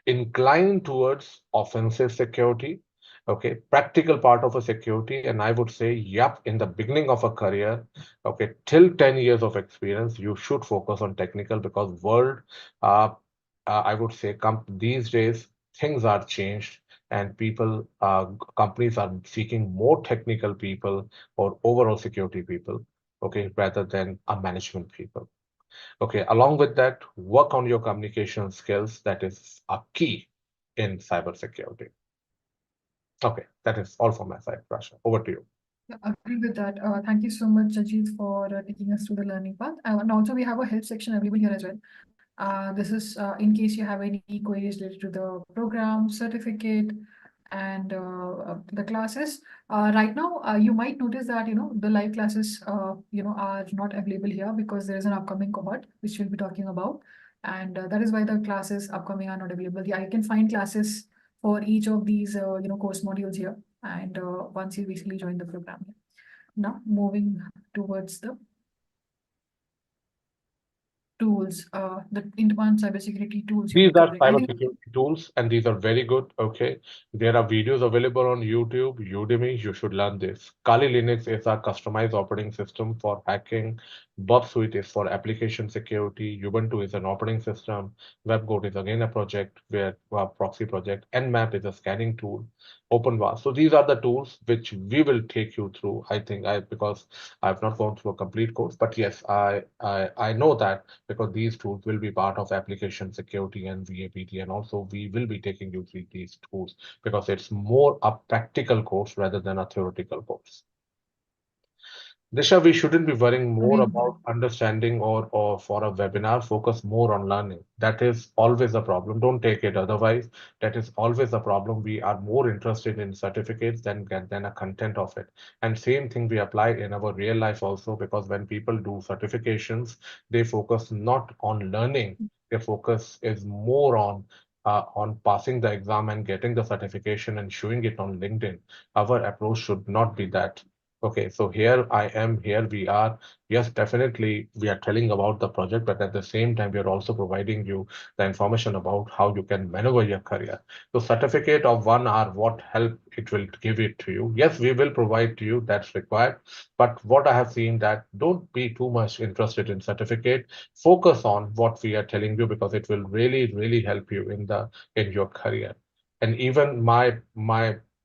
inclined towards offensive security, okay, practical part of a security. And I would say, yep, in the beginning of a career, okay, till 10 years of experience, you should focus on technical because uh, I would say these days, things are changed and companies are seeking more technical people or overall security people, okay, rather than a management people. Okay, along with that, work on your communication skills. That is a key in cybersecurity. Okay, that is all from my side, Rasha. Over to you. Yeah, agree with that. Thank you so much, Ajit, for taking us through the learning path. And also, we have a help section available here as well. This is in case you have any queries related to the program, certificate, and the classes. Right now, you might notice that the live classes are not available here because there is an upcoming cohort which we'll be talking about, and that is why the classes upcoming are not available. Yeah, you can find classes for each of these course modules here, and once you basically join the program. Now moving towards the tools, the in-demand cybersecurity tools you'll These be are covering. I think cybersecurity tools, and these are very good. Okay, there are videos available on YouTube, Udemy. You should learn this. Kali Linux is a customized operating system for hacking. Bob Suite is for application security. Ubuntu is an operating system. WebGoat is again a project where proxy project. Nmap is a scanning tool. OpenVAS. So these are the tools which we will take you through. I think because I've not gone through a complete course, but yes, I know that because these tools will be part of application security and VAPT, and also we will be taking you through these tools because it's more a practical course rather than a theoretical course. Disha, we shouldn't be worrying more again, about understanding or for a webinar, focus more on learning. That is always a problem. Don't take it otherwise. That is always a problem. We are more interested in certificates than a content of it. And same thing we apply in our real life also, because when people do certifications, they focus not on learning. Their focus is more on passing the exam and getting the certification and showing it on LinkedIn. Our approach should not be that. Okay, so here I am, here we are. Yes, definitely we are telling about the project, but at the same time, we are also providing you the information about how you can maneuver your career. So certificate of 1 hour, what help it will give it to you. Yes, we will provide to you, that's required. But what I have seen that don't be too much interested in certificate. Focus on what we are telling you because it will really, really help you in your career. And even my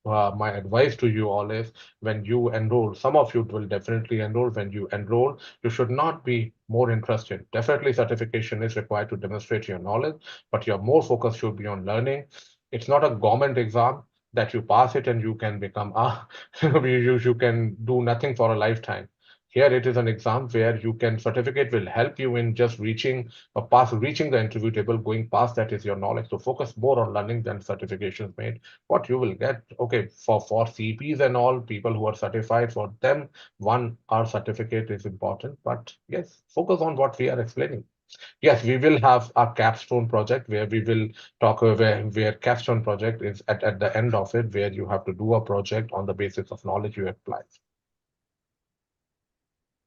advice to you all is when you enroll, some of you will definitely enroll. When you enroll, you should not be more interested. Definitely, certification is required to demonstrate your knowledge, but your more focus should be on learning. It's not a government exam that you pass it and you can become you can do nothing for a lifetime. Here it is an exam where you can certificate will help you in just reaching the interview table. Going past that is your knowledge. So focus more on learning than certifications made what you will get. Okay, for CPs and all people who are certified, for them 1 hour certificate is important, but yes, focus on what we are explaining. Yes, we will have a capstone project where we will talk where capstone project is at the end of it, where you have to do a project on the basis of knowledge you apply.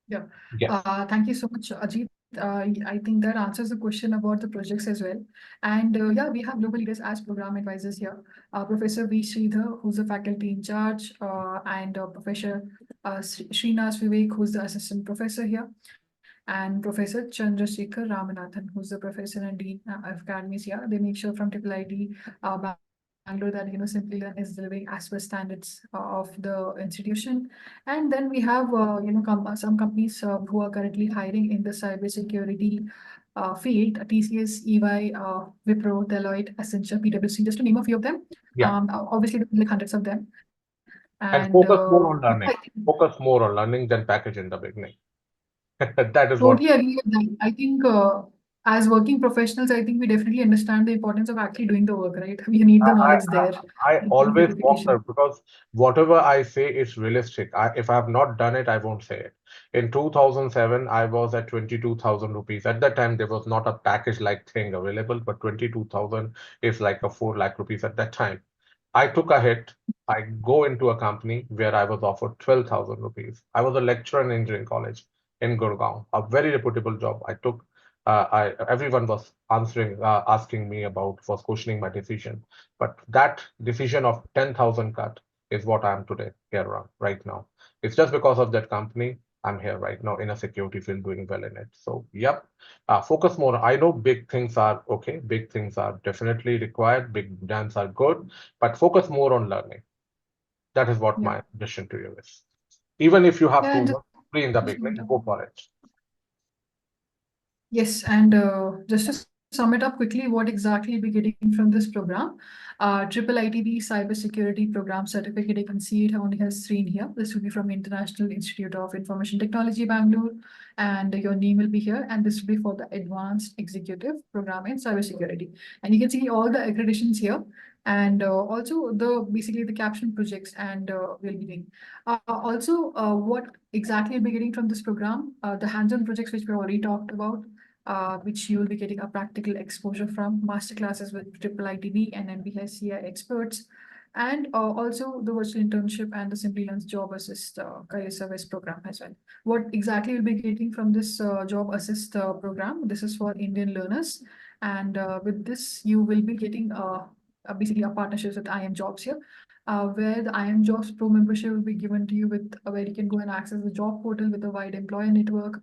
yeah. Yes. Thank you so much, Ajit. I think that answers the question about the projects as well. And yeah, we have global leaders as program advisors here. Professor V. Sridhar, who's the faculty in charge, and Professor Srinath Vivek, who's the assistant professor here, and Professor Chandrasekhar Ramanathan, who's the professor and dean of academies here. They make sure from IIIT Bangalore that Simplilearn is delivering as per standards of the institution. And then we have some companies who are currently hiring in the cybersecurity field: TCS, EY, Wipro, Deloitte, Accenture, PwC, just to name a few of them. Yeah. Obviously, there are like hundreds of them. And And focus more on yeah, learning. I think Focus more on learning than package in the beginning. That is what totally agree with that. I think as working professionals, I think we definitely understand the importance of actually doing the work, right? We need the I, knowledge there, I the always walk certification. there because whatever I say is realistic. If I have not done it, I won't say it. In 2007, I was at 22,000 rupees. At that time, there was not a package like thing available, but 22,000 is like a 4 lakh rupees at that time. I took a hit. I go into a company where I was offered 12,000 rupees. I was a lecturer in engineering college. in Gurgaon, a very reputable job. I took, everyone was asking me about, was questioning my decision. But that decision of 10,000 cut is what I am today here right now. It's just because of that company. I'm here right now in a security field doing well in it. So, yep, focus more. I know big things are okay. Big things are definitely required. Big brands are good, but focus more on learning. That is what Yeah. my mission to you is. Even if you have Yeah, to and free in the just beginning, go for it. yes, and just to sum it up quickly, what exactly you'll be getting from this program? Triple ITB Cybersecurity Program Certificate, you can see it only has three in here. This will be from International Institute of Information Technology, Bangalore, and your name will be here. And this will be for the Advanced Executive Program in Cybersecurity. And you can see all the accreditations here, and also the basically the caption projects, and we'll be doing. Also, what exactly you'll be getting from this program? The hands-on projects which we already talked about, which you will be getting a practical exposure from masterclasses with triple ITB and MBSCI experts, and also the virtual internship and the Simplilearn's Job Assist career service program as well. What exactly you'll be getting from this Job Assist program? This is for Indian learners, and with this you will be getting basically a partnership with IM Jobs here, where the IM Jobs Pro membership will be given to you with where you can go and access the job portal with a wide employer network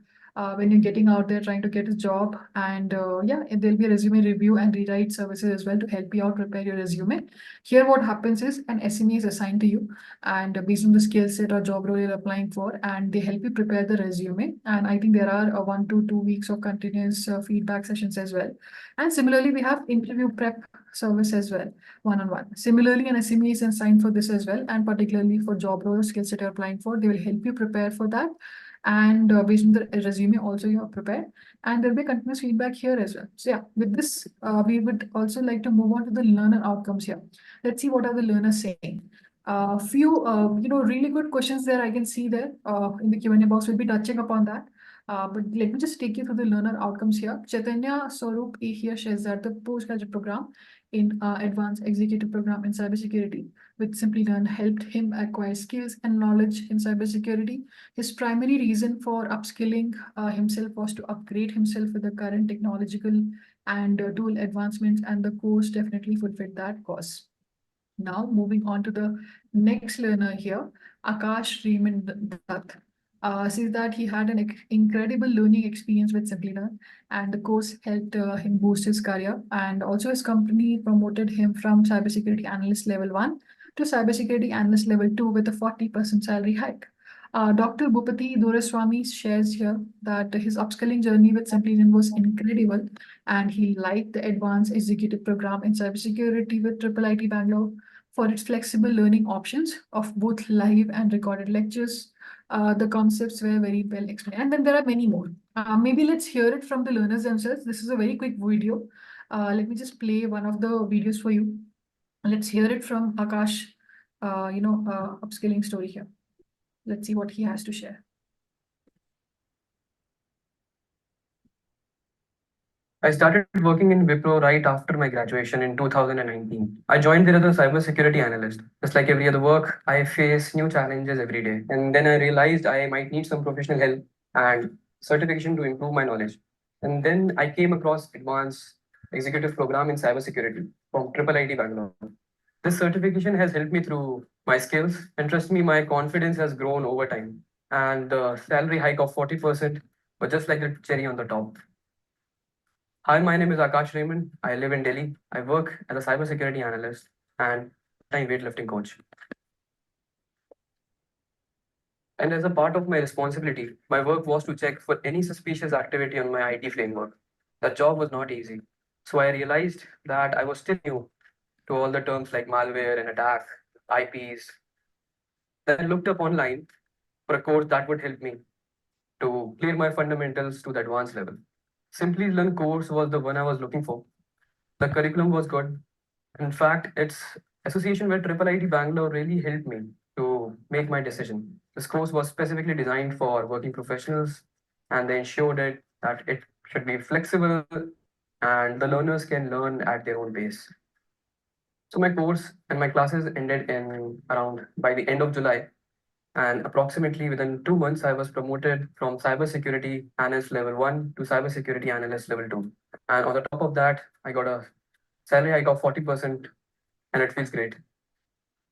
when you're getting out there trying to get a job. And yeah, and there'll be a resume review and rewrite services as well to help you out prepare your resume. Here, what happens is an SME is assigned to you, and based on the skill set or job role you're applying for, and they help you prepare the resume. And I think there are 1 to 2 weeks of continuous feedback sessions as well. And similarly, we have interview prep service as well, one-on-one. Similarly, an SME is assigned for this as well, and particularly for job role or skill set you're applying for, they will help you prepare for that, and based on the resume also you have prepared, and there'll be continuous feedback here as well. So yeah, with this we would also like to move on to the learner outcomes here. Let's see what are the learners saying. Few really good questions there I can see there in the Q&A box. We'll be touching upon that. But let me just take you through the learner outcomes here. Chaitanya Swarup here shares that the postgraduate program in advanced executive program in cybersecurity with Simplilearn helped him acquire skills and knowledge in cybersecurity. His primary reason for upskilling himself was to upgrade himself with the current technological and tool advancements, and the course definitely fulfilled that cause. Now, moving on to the next learner here, Akash Raymond Dutt. Says that he had an incredible learning experience with Simplilearn, and the course helped him boost his career. And also, his company promoted him from cybersecurity analyst level 1 to cybersecurity analyst level 2 with a 40% salary hike. Dr. Bhupati Doreswamy shares here that his upskilling journey with Simplilearn was incredible, and he liked the advanced executive program in cybersecurity with Triple IT Bangalore for its flexible learning options of both live and recorded lectures. The concepts were very well explained. And then there are many more. Maybe let's hear it from the learners themselves. This is a very quick video. Let me just play one of the videos for you. Let's hear it from Akash, upskilling story here. Let's see what he has to share. I started working in Wipro right after my graduation in 2019. I joined there as a cybersecurity analyst. Just like every other work, I face new challenges every day. And then I realized I might need some professional help and certification to improve my knowledge. And then I came across advanced executive program in cybersecurity from Triple IT Bangalore. This certification has helped me through my skills, and trust me, my confidence has grown over time. And the salary hike of 40% was just like the cherry on the top. Hi, my name is Akash Raymond. I live in Delhi. I work as a cybersecurity analyst and time weightlifting coach. And as a part of my responsibility, my work was to check for any suspicious activity on my IT framework. That job was not easy. So I realized that I was still new to all the terms like malware and attack, IPs. Then I looked up online for a course that would help me to clear my fundamentals to the advanced level. Simply Learn course was the one I was looking for. The curriculum was good. In fact, its association with Triple IT Bangalore really helped me to make my decision. This course was specifically designed for working professionals, and they ensured that it should be flexible and the learners can learn at their own pace. So my course and my classes ended in around by the end of July. And approximately within 2 months, I was promoted from cybersecurity analyst level 1 to cybersecurity analyst level 2. And on the top of that, I got a salary hike of 40%, and it feels great.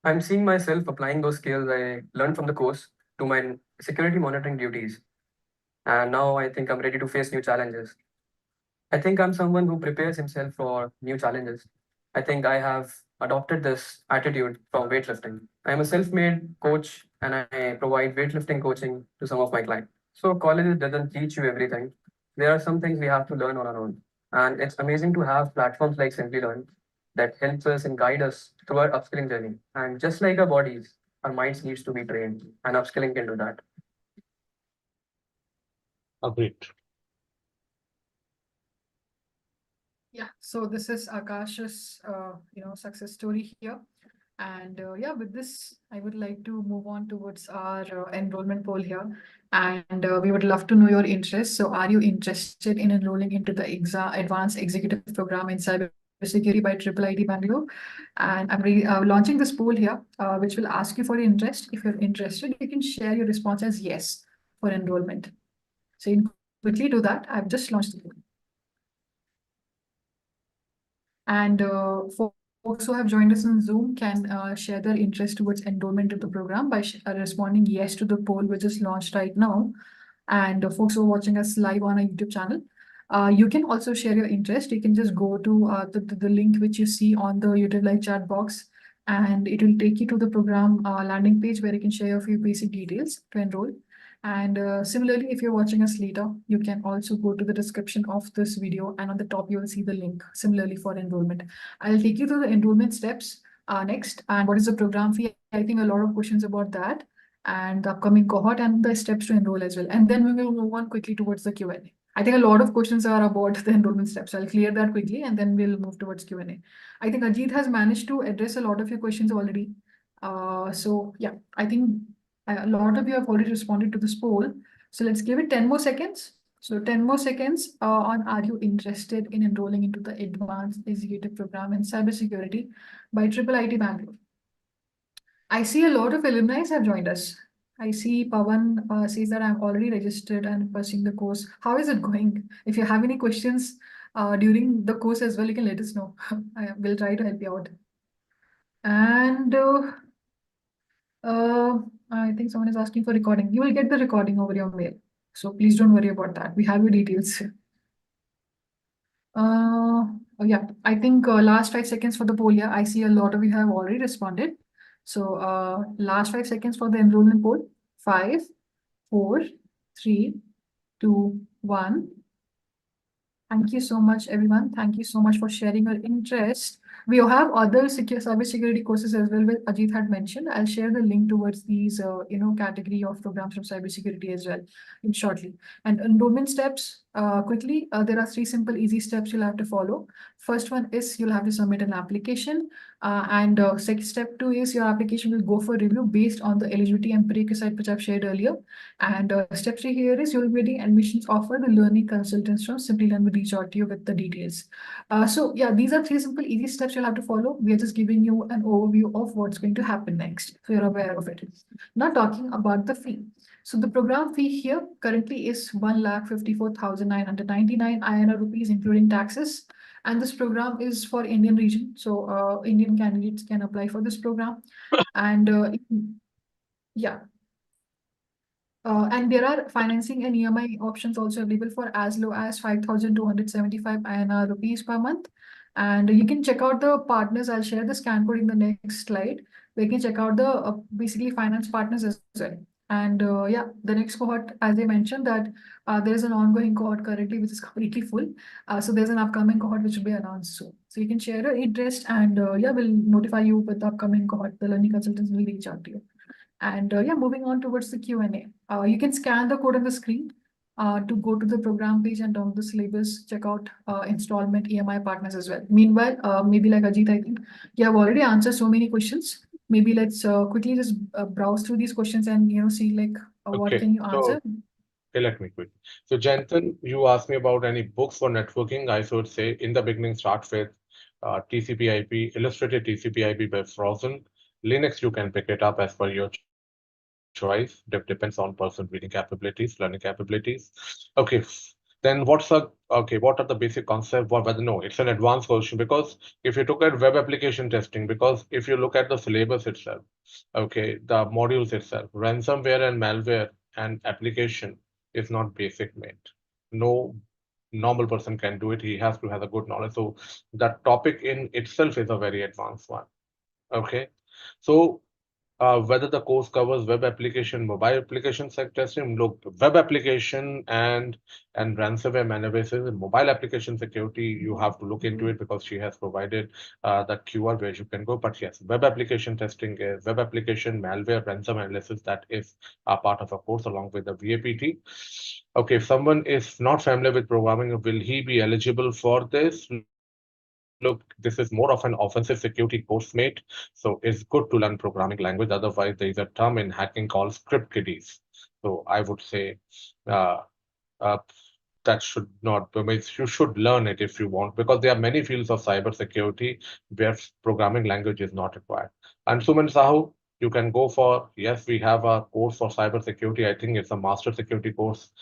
I'm seeing myself applying those skills I learned from the course to my security monitoring duties. And now I think I'm ready to face new challenges. I think I'm someone who prepares himself for new challenges. I think I have adopted this attitude from weightlifting. I'm a self made coach and I provide weightlifting coaching to some of my clients. So, college doesn't teach you everything. There are some things we have to learn on our own. And it's amazing to have platforms like Simplilearn that helps us and guide us through our upskilling journey. And just like our bodies, our minds needs to be trained, and upskilling can do that. Agreed. Yeah, so this is Akash's, success story here. And yeah, with this, I would like to move on towards our enrollment poll here. And we would love to know your interest. So are you interested in enrolling into the advanced executive program in cybersecurity by IIIT Bangalore? And I'm launching this poll here, which will ask you for your interest. If you're interested, you can share your response as yes for enrollment. So you can quickly do that. I've just launched the poll. And folks who have joined us on Zoom can share their interest towards enrollment of the program by responding yes to the poll, which is launched right now. And folks who are watching us live on our YouTube channel, you can also share your interest. You can just go to the link which you see on the YouTube live chat box, and it will take you to the program landing page where you can share a few basic details to enroll. And similarly, if you're watching us later, you can also go to the description of this video, and on the top, you will see the link similarly for enrollment. I'll take you through the enrollment steps next. And what is the program fee? I think a lot of questions about that and the upcoming cohort and the steps to enroll as well. And then we will move on quickly towards the Q&A. I think a lot of questions are about the enrollment steps. I'll clear that quickly and then we'll move towards Q&A. I think Ajit has managed to address a lot of your questions already. So yeah, I think a lot of you have already responded to this poll. So let's give it 10 more seconds. So 10 more seconds on are you interested in enrolling into the advanced executive program in cybersecurity by IIIT Bangalore? I see a lot of alumni have joined us. I see Pawan says that I'm already registered and pursuing the course. How is it going? If you have any questions during the course as well, you can let us know. I will try to help you out. And uh, I think someone is asking for recording. You will get the recording over your mail. So please don't worry about that. We have your details. Yeah, I think last 5 seconds for the poll. Yeah, I see a lot of you have already responded. So last 5 seconds for the enrollment poll. 5, 4, 3, 2, 1. Thank you so much, everyone. Thank you so much for sharing your interest. We have other cybersecurity courses as well, which Ajit had mentioned. I'll share the link towards these, category of programs from cybersecurity as well in shortly. And enrollment steps, quickly, there are 3 simple, easy steps you'll have to follow. First one is you'll have to submit an application. And second step 2 is your application will go for review based on the eligibility and prerequisite which I've shared earlier. And step 3 here is you'll be getting admissions offer. The learning consultants from Simplilearn will reach out to you with the details. So yeah, these are 3 simple, easy steps you'll have to follow. We are just giving you an overview of what's going to happen next, so you're aware of it. Now talking about the fee. So the program fee here currently is 1,54,999 INR rupees, including taxes. And this program is for Indian region. So Indian candidates can apply for this program. And yeah. And there are financing and EMI options also available for as low as 5,275 INR rupees per month. And you can check out the partners. I'll share the scan code in the next slide. We can check out the basically finance partners as well. And yeah, the next cohort, as I mentioned, that there is an ongoing cohort currently which is completely full. So there's an upcoming cohort which will be announced soon. So you can share your interest, and yeah, we'll notify you with the upcoming cohort. The learning consultants will reach out to you. And yeah, moving on towards the Q&A. You can scan the code on the screen to go to the program page and download the syllabus, check out installment EMI partners as well. Meanwhile, maybe like Ajit, I think you have already answered so many questions. Maybe let's quickly just browse through these questions and see like what Okay, can you answer. okay, let me quit. So, Jensen, you asked me about any books for networking. I should say, in the beginning, start with TCP/IP, Illustrated TCP/IP by Frozen. Linux, you can pick it up as per your choice. choice. That depends on person reading capabilities, learning capabilities. Okay. Then what are the basic concept? Whether no, it's an advanced version because if you look at web application testing, because if you look at the syllabus itself, okay, the modules itself, ransomware and malware and application is not basic mate. No normal person can do it. He has to have a good knowledge. So that topic in itself is a very advanced one. Okay. So whether the course covers web application, mobile application testing. Look, web application and ransomware analysis, and mobile application security, you have to look into it because she has provided that QR where you can go. But yes, web application testing is web application, malware, ransom analysis. That is a part of a course along with the VAPT. Okay, if someone is not familiar with programming, will he be eligible for this? Look, this is more of an offensive security course, mate. So it's good to learn programming language. Otherwise, there is a term in hacking called script kiddies. So I would say uh, uh, that should not, I mean, you should learn it if you want, because there are many fields of cybersecurity where programming language is not required. And Suman Sahu, you can go for, yes, we have a course for cybersecurity. I think it's a master security course,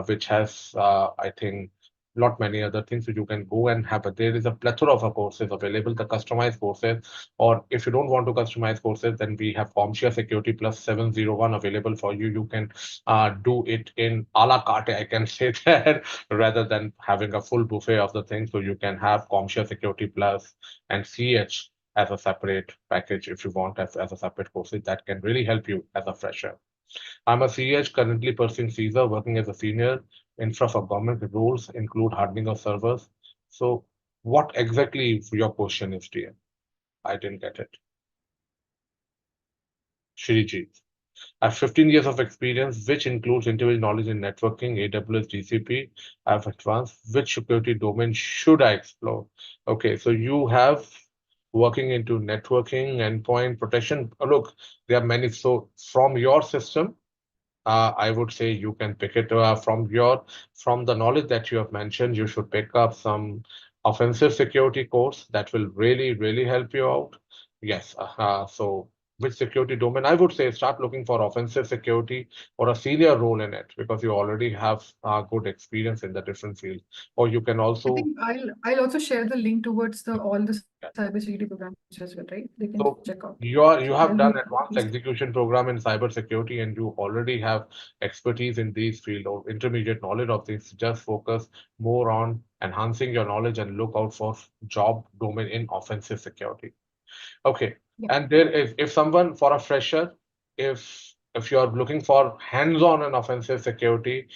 which has, I think, not many other things. So you can go and have it. There is a plethora of courses available, the customized courses. Or if you don't want to customize courses, then we have CompTIA Security Plus 701 available for you. You can do it in a la carte, I can say that, rather than having a full buffet of the things. So you can have CompTIA Security Plus and CH as a separate package if you want as a separate course. That can really help you as a fresher. I'm a CH currently pursuing CISA, working as a senior infra for government. Roles include hardening of servers. So what exactly your question is, dear? I didn't get it. Shiriji. I have 15 years of experience, which includes individual knowledge in networking, AWS, GCP. I have advanced. Which security domain should I explore? Okay, so you have working into networking, endpoint protection. Look, there are many. So from your system, I would say you can pick it from the knowledge that you have mentioned. You should pick up some offensive security course that will really help you out. Yes. So which security domain? I would say start looking for offensive security or a senior role in it because you already have good experience in the different fields. Or you can I also. think I'll also share the link towards the all the cybersecurity programs as well, right? They can So check out. you I'll have be done advanced execution program in cybersecurity and you already have expertise in these field or intermediate knowledge of things. Just focus more on enhancing your knowledge and look out for job domain in offensive security. Okay. yeah. And there is if someone for a fresher, if you're looking for hands-on and offensive security,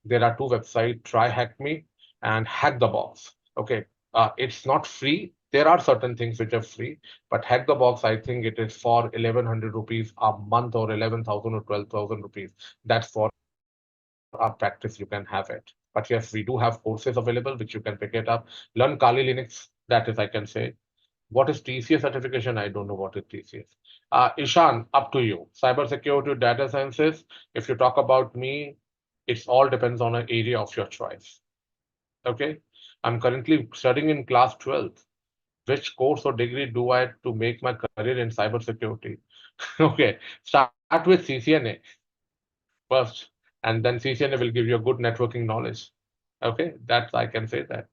there are two websites, Try Hack Me and Hack the Box. Okay. It's not free. There are certain things which are free, but Hack the Box, I think it is for 1100 rupees a month or 11,000 or 12,000 rupees. That's for our practice. You can have it. But yes, we do have courses available which you can pick it up. Learn Kali Linux. That is, I can say. What is TCS certification? I don't know what is TCS. Ishan, up to you. Cybersecurity, data sciences. If you talk about me, it's all depends on an area of your choice. Okay. I'm currently studying in class 12th. Which course or degree do I to make my career in cybersecurity? Okay. Start with CCNA first, and then CCNA will give you a good networking knowledge. Okay. That's, I can say that.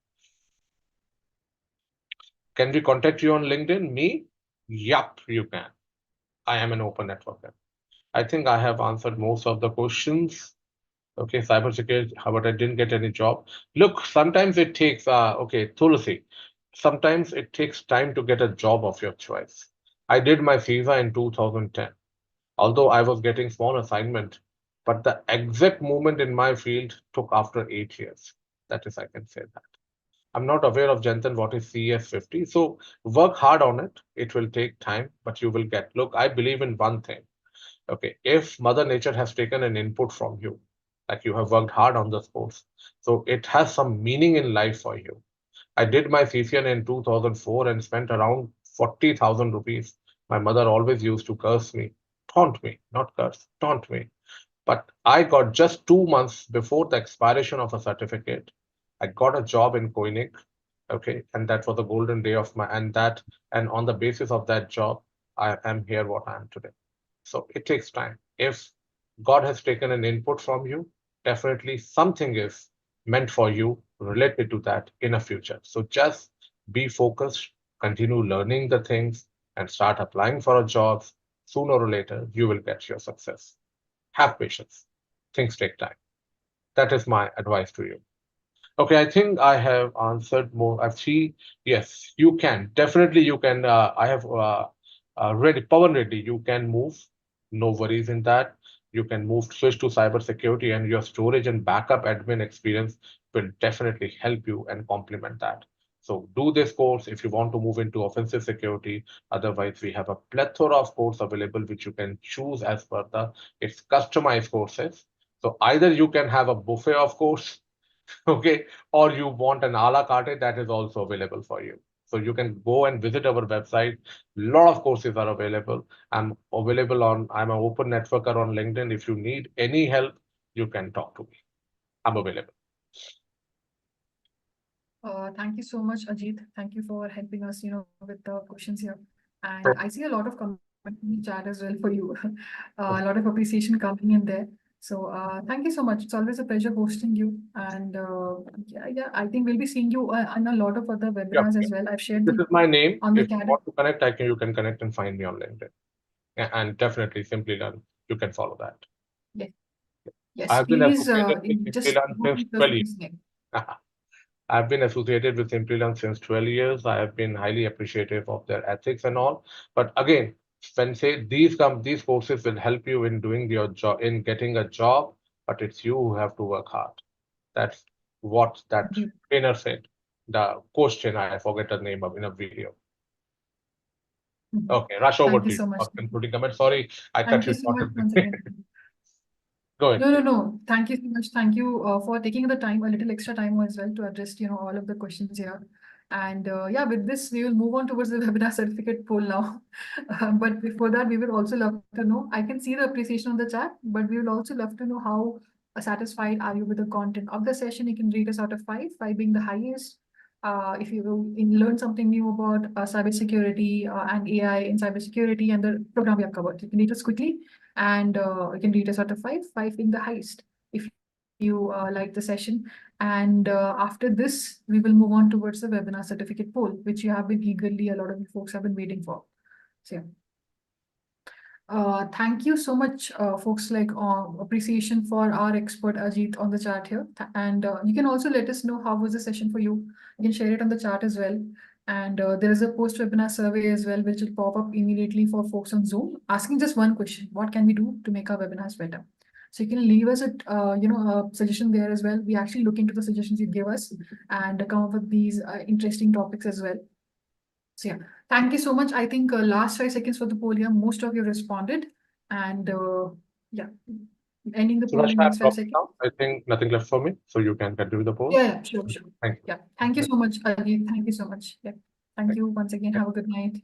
Can we contact you on LinkedIn? Me? Yup, you can. I am an open networker. I think I have answered most of the questions. Okay, cybersecurity, but I didn't get any job. Look, sometimes it takes, okay, Tulsi, sometimes it takes time to get a job of your choice. I did my visa in 2010, although I was getting small assignment, but the exact movement in my field took after 8 years. That is, I can say that. I'm not aware of Jensen what is CS50. So work hard on it. It will take time, but you will get. Look, I believe in one thing. Okay, if Mother Nature has taken an input from you, like you have worked hard on the sports, so it has some meaning in life for you. I did my CCN in 2004 and spent around 40,000 rupees. My mother always used to curse me, taunt me, not curse, taunt me. But I got just 2 months before the expiration of a certificate. I got a job in Koenig. Okay, and that was the golden day of my and on the basis of that job, I am here what I am today. So it takes time. If God has taken an input from you, definitely something is meant for you related to that in a future. So just be focused, continue learning the things, and start applying for a job. Sooner or later, you will get your success. Have patience. Things take time. That is my advice to you. Okay, I think I have answered more. I see. Yes, you can. Definitely, you can. I have ready, Pawan Reddy. You can move. No worries in that. You can move, switch to cybersecurity, and your storage and backup admin experience will definitely help you and complement that. So do this course if you want to move into offensive security. Otherwise, we have a plethora of courses available which you can choose as per the it's customized courses. So either you can have a buffet of course, okay, or you want an a la carte, that is also available for you. So you can go and visit our website. Lot of courses are available. I'm an open networker on LinkedIn. If you need any help, you can talk to me. I'm available. Thank you so much, Ajit. Thank you for helping us, with the questions here. And I see a lot of comments in the chat as well for you. A lot of appreciation coming in there. So thank you so much. It's always a pleasure hosting you. And yeah, I think we'll be seeing you on a lot of other Yeah, webinars as well. I've shared this the is my name. on the If you chat. want to connect, you can connect and find me on LinkedIn. And definitely Simplilearn, you can follow that. Yes, yes, I've been please associated with just Simplilearn go since with the 12 years. full name. I've been associated with Simplilearn since 12 years. I have been highly appreciative of their ethics and all. But again, when say these courses will help you in doing your job, in getting a job, but it's you who have to work hard. That's what that Indeed. trainer said. The question, I forget the name of in a video. Mhm. Okay, rush over Thank you to you so much. for concluding comment. Sorry, I cut Thank you you so short. much once again. Go ahead, No, no, please. no. Thank you so much. Thank you for taking the time, a little extra time as well to address, all of the questions here. And yeah, with this, we will move on towards the webinar certificate poll now. But before that, we would also love to know, I can see the appreciation on the chat, but we would also love to know how satisfied are you with the content of the session. You can rate us out of 5 being the highest. If you learn something new about cybersecurity and AI in cybersecurity and the program we have covered, you can rate us quickly and you can rate us out of 5 being the highest if you like the session. And after this, we will move on towards the webinar certificate poll, which you have been eagerly, a lot of you folks have been waiting for. So yeah. Thank you so much, folks, like appreciation for our expert Ajit on the chat here. And you can also let us know how was the session for you. You can share it on the chat as well. And there is a post-webinar survey as well, which will pop up immediately for folks on Zoom, asking just one question: what can we do to make our webinars better? So you can leave us a suggestion there as well. We actually look into the suggestions you give us and come up with these interesting topics as well. So yeah, thank you so much. I think last 5 seconds for the poll here, most of you responded. And yeah, ending the So poll Rashmi, in I'm next 5 dropping seconds. now. I think nothing left for me, so you can continue the poll. Yeah, sure. Thank you. Yeah, thank you so much, Ajit. Thank you so much. Yeah, thank you once again. Have a good night.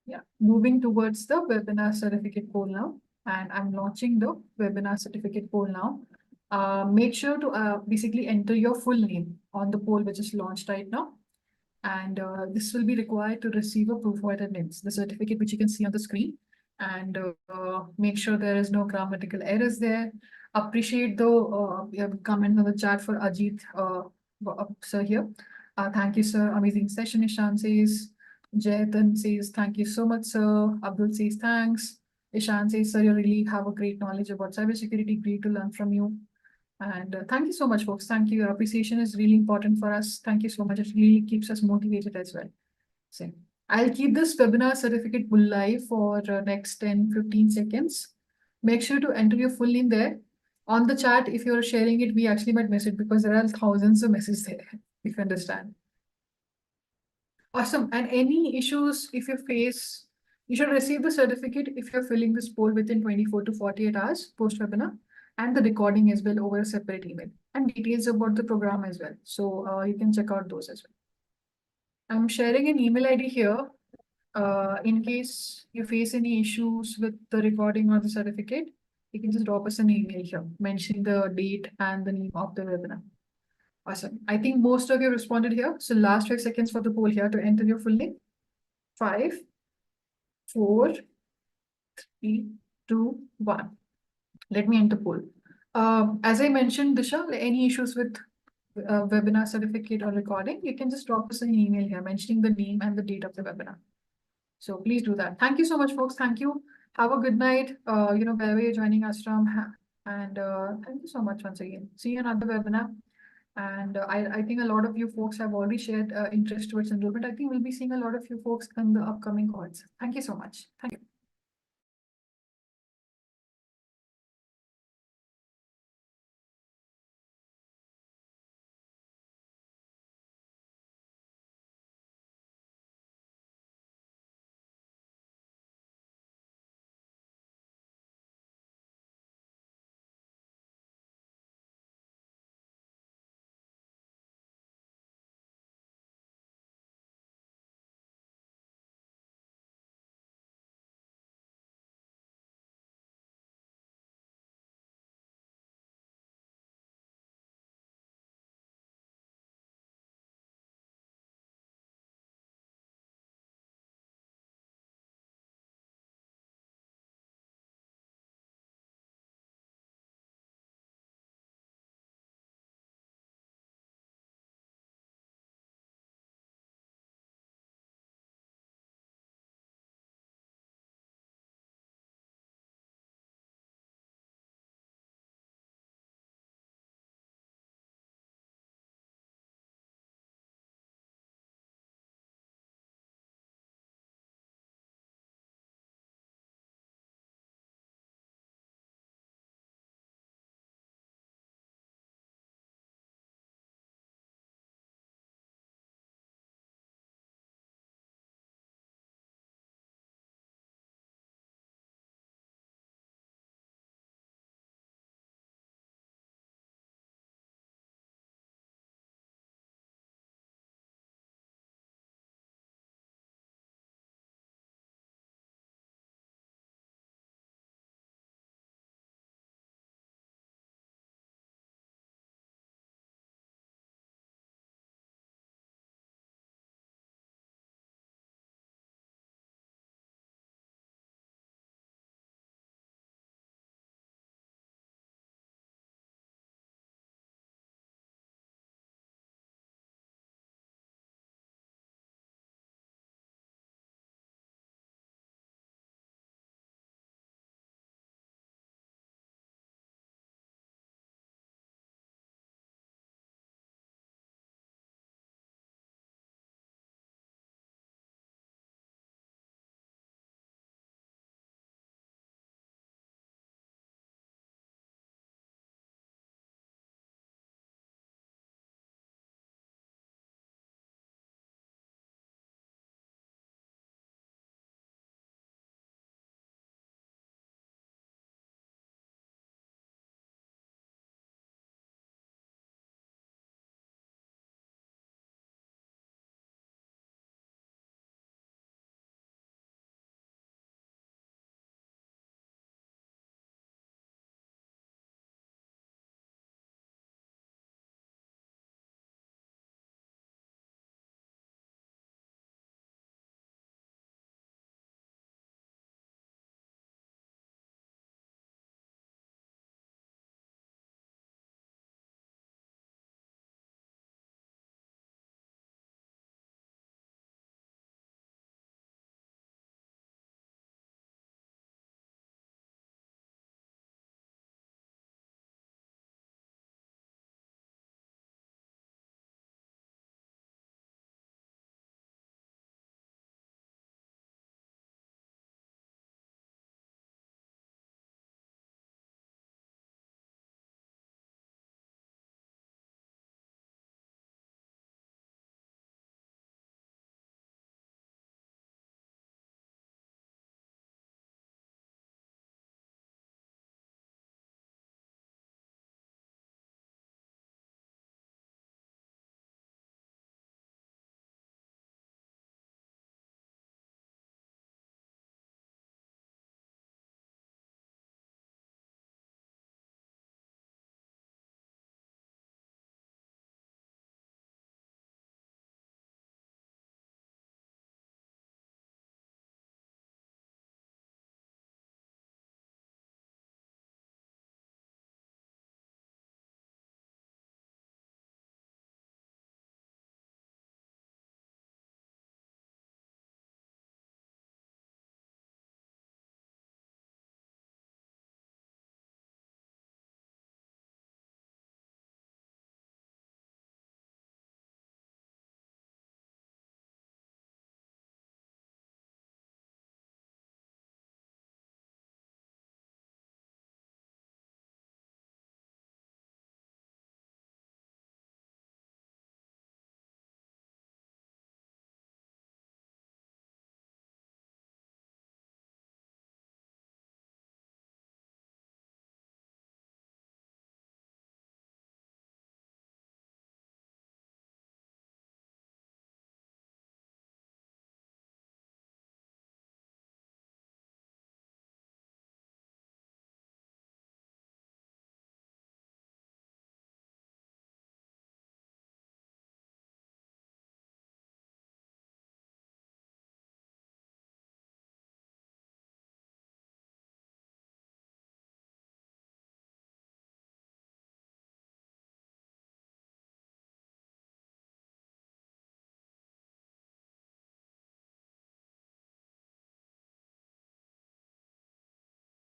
Yeah, moving towards the webinar certificate poll now. And I'm launching the webinar certificate poll now. Make sure to basically enter your full name on the poll which is launched right now. And this will be required to receive a proof of attendance, the certificate which you can see on the screen. And make sure there is no grammatical errors there. Appreciate the comment on the chat for Ajit sir here. Thank you, sir. Amazing session, Ishan says. Jayatan says, thank you so much, sir. Abdul says, thanks. Ishan says, sir, you really have a great knowledge about cybersecurity. Great to learn from you. And thank you so much, folks. Thank you. Your appreciation is really important for us. Thank you so much. It really keeps us motivated as well. So I'll keep this webinar certificate full live for next 10-15 seconds. Make sure to enter your full name there. On the chat, if you're sharing it, we actually might miss it because there are thousands of messages there, if you understand. Awesome. And any issues if you face, you should receive the certificate if you're filling this poll within 24 to 48 hours post-webinar, and the recording as well over a separate email, and details about the program as well. So you can check out those as well. I'm sharing an email ID here. In case you face any issues with the recording or the certificate, you can just drop us an email here, mentioning the date and the name of the webinar. Awesome. I think most of you responded here. So last 5 seconds for the poll here to enter your full name. 5, 4, 3, 2, 1. Let me enter poll. As I mentioned, Disha, any issues with webinar certificate or recording, you can just drop us an email here mentioning the name and the date of the webinar. So please do that. Thank you so much, folks. Thank you. Have a good night. Wherever you're joining us from. And thank you so much once again. See you in another webinar. And I think a lot of you folks have already shared interest towards enrollment. I think we'll be seeing a lot of you folks in the upcoming calls. Thank you so much. Thank you.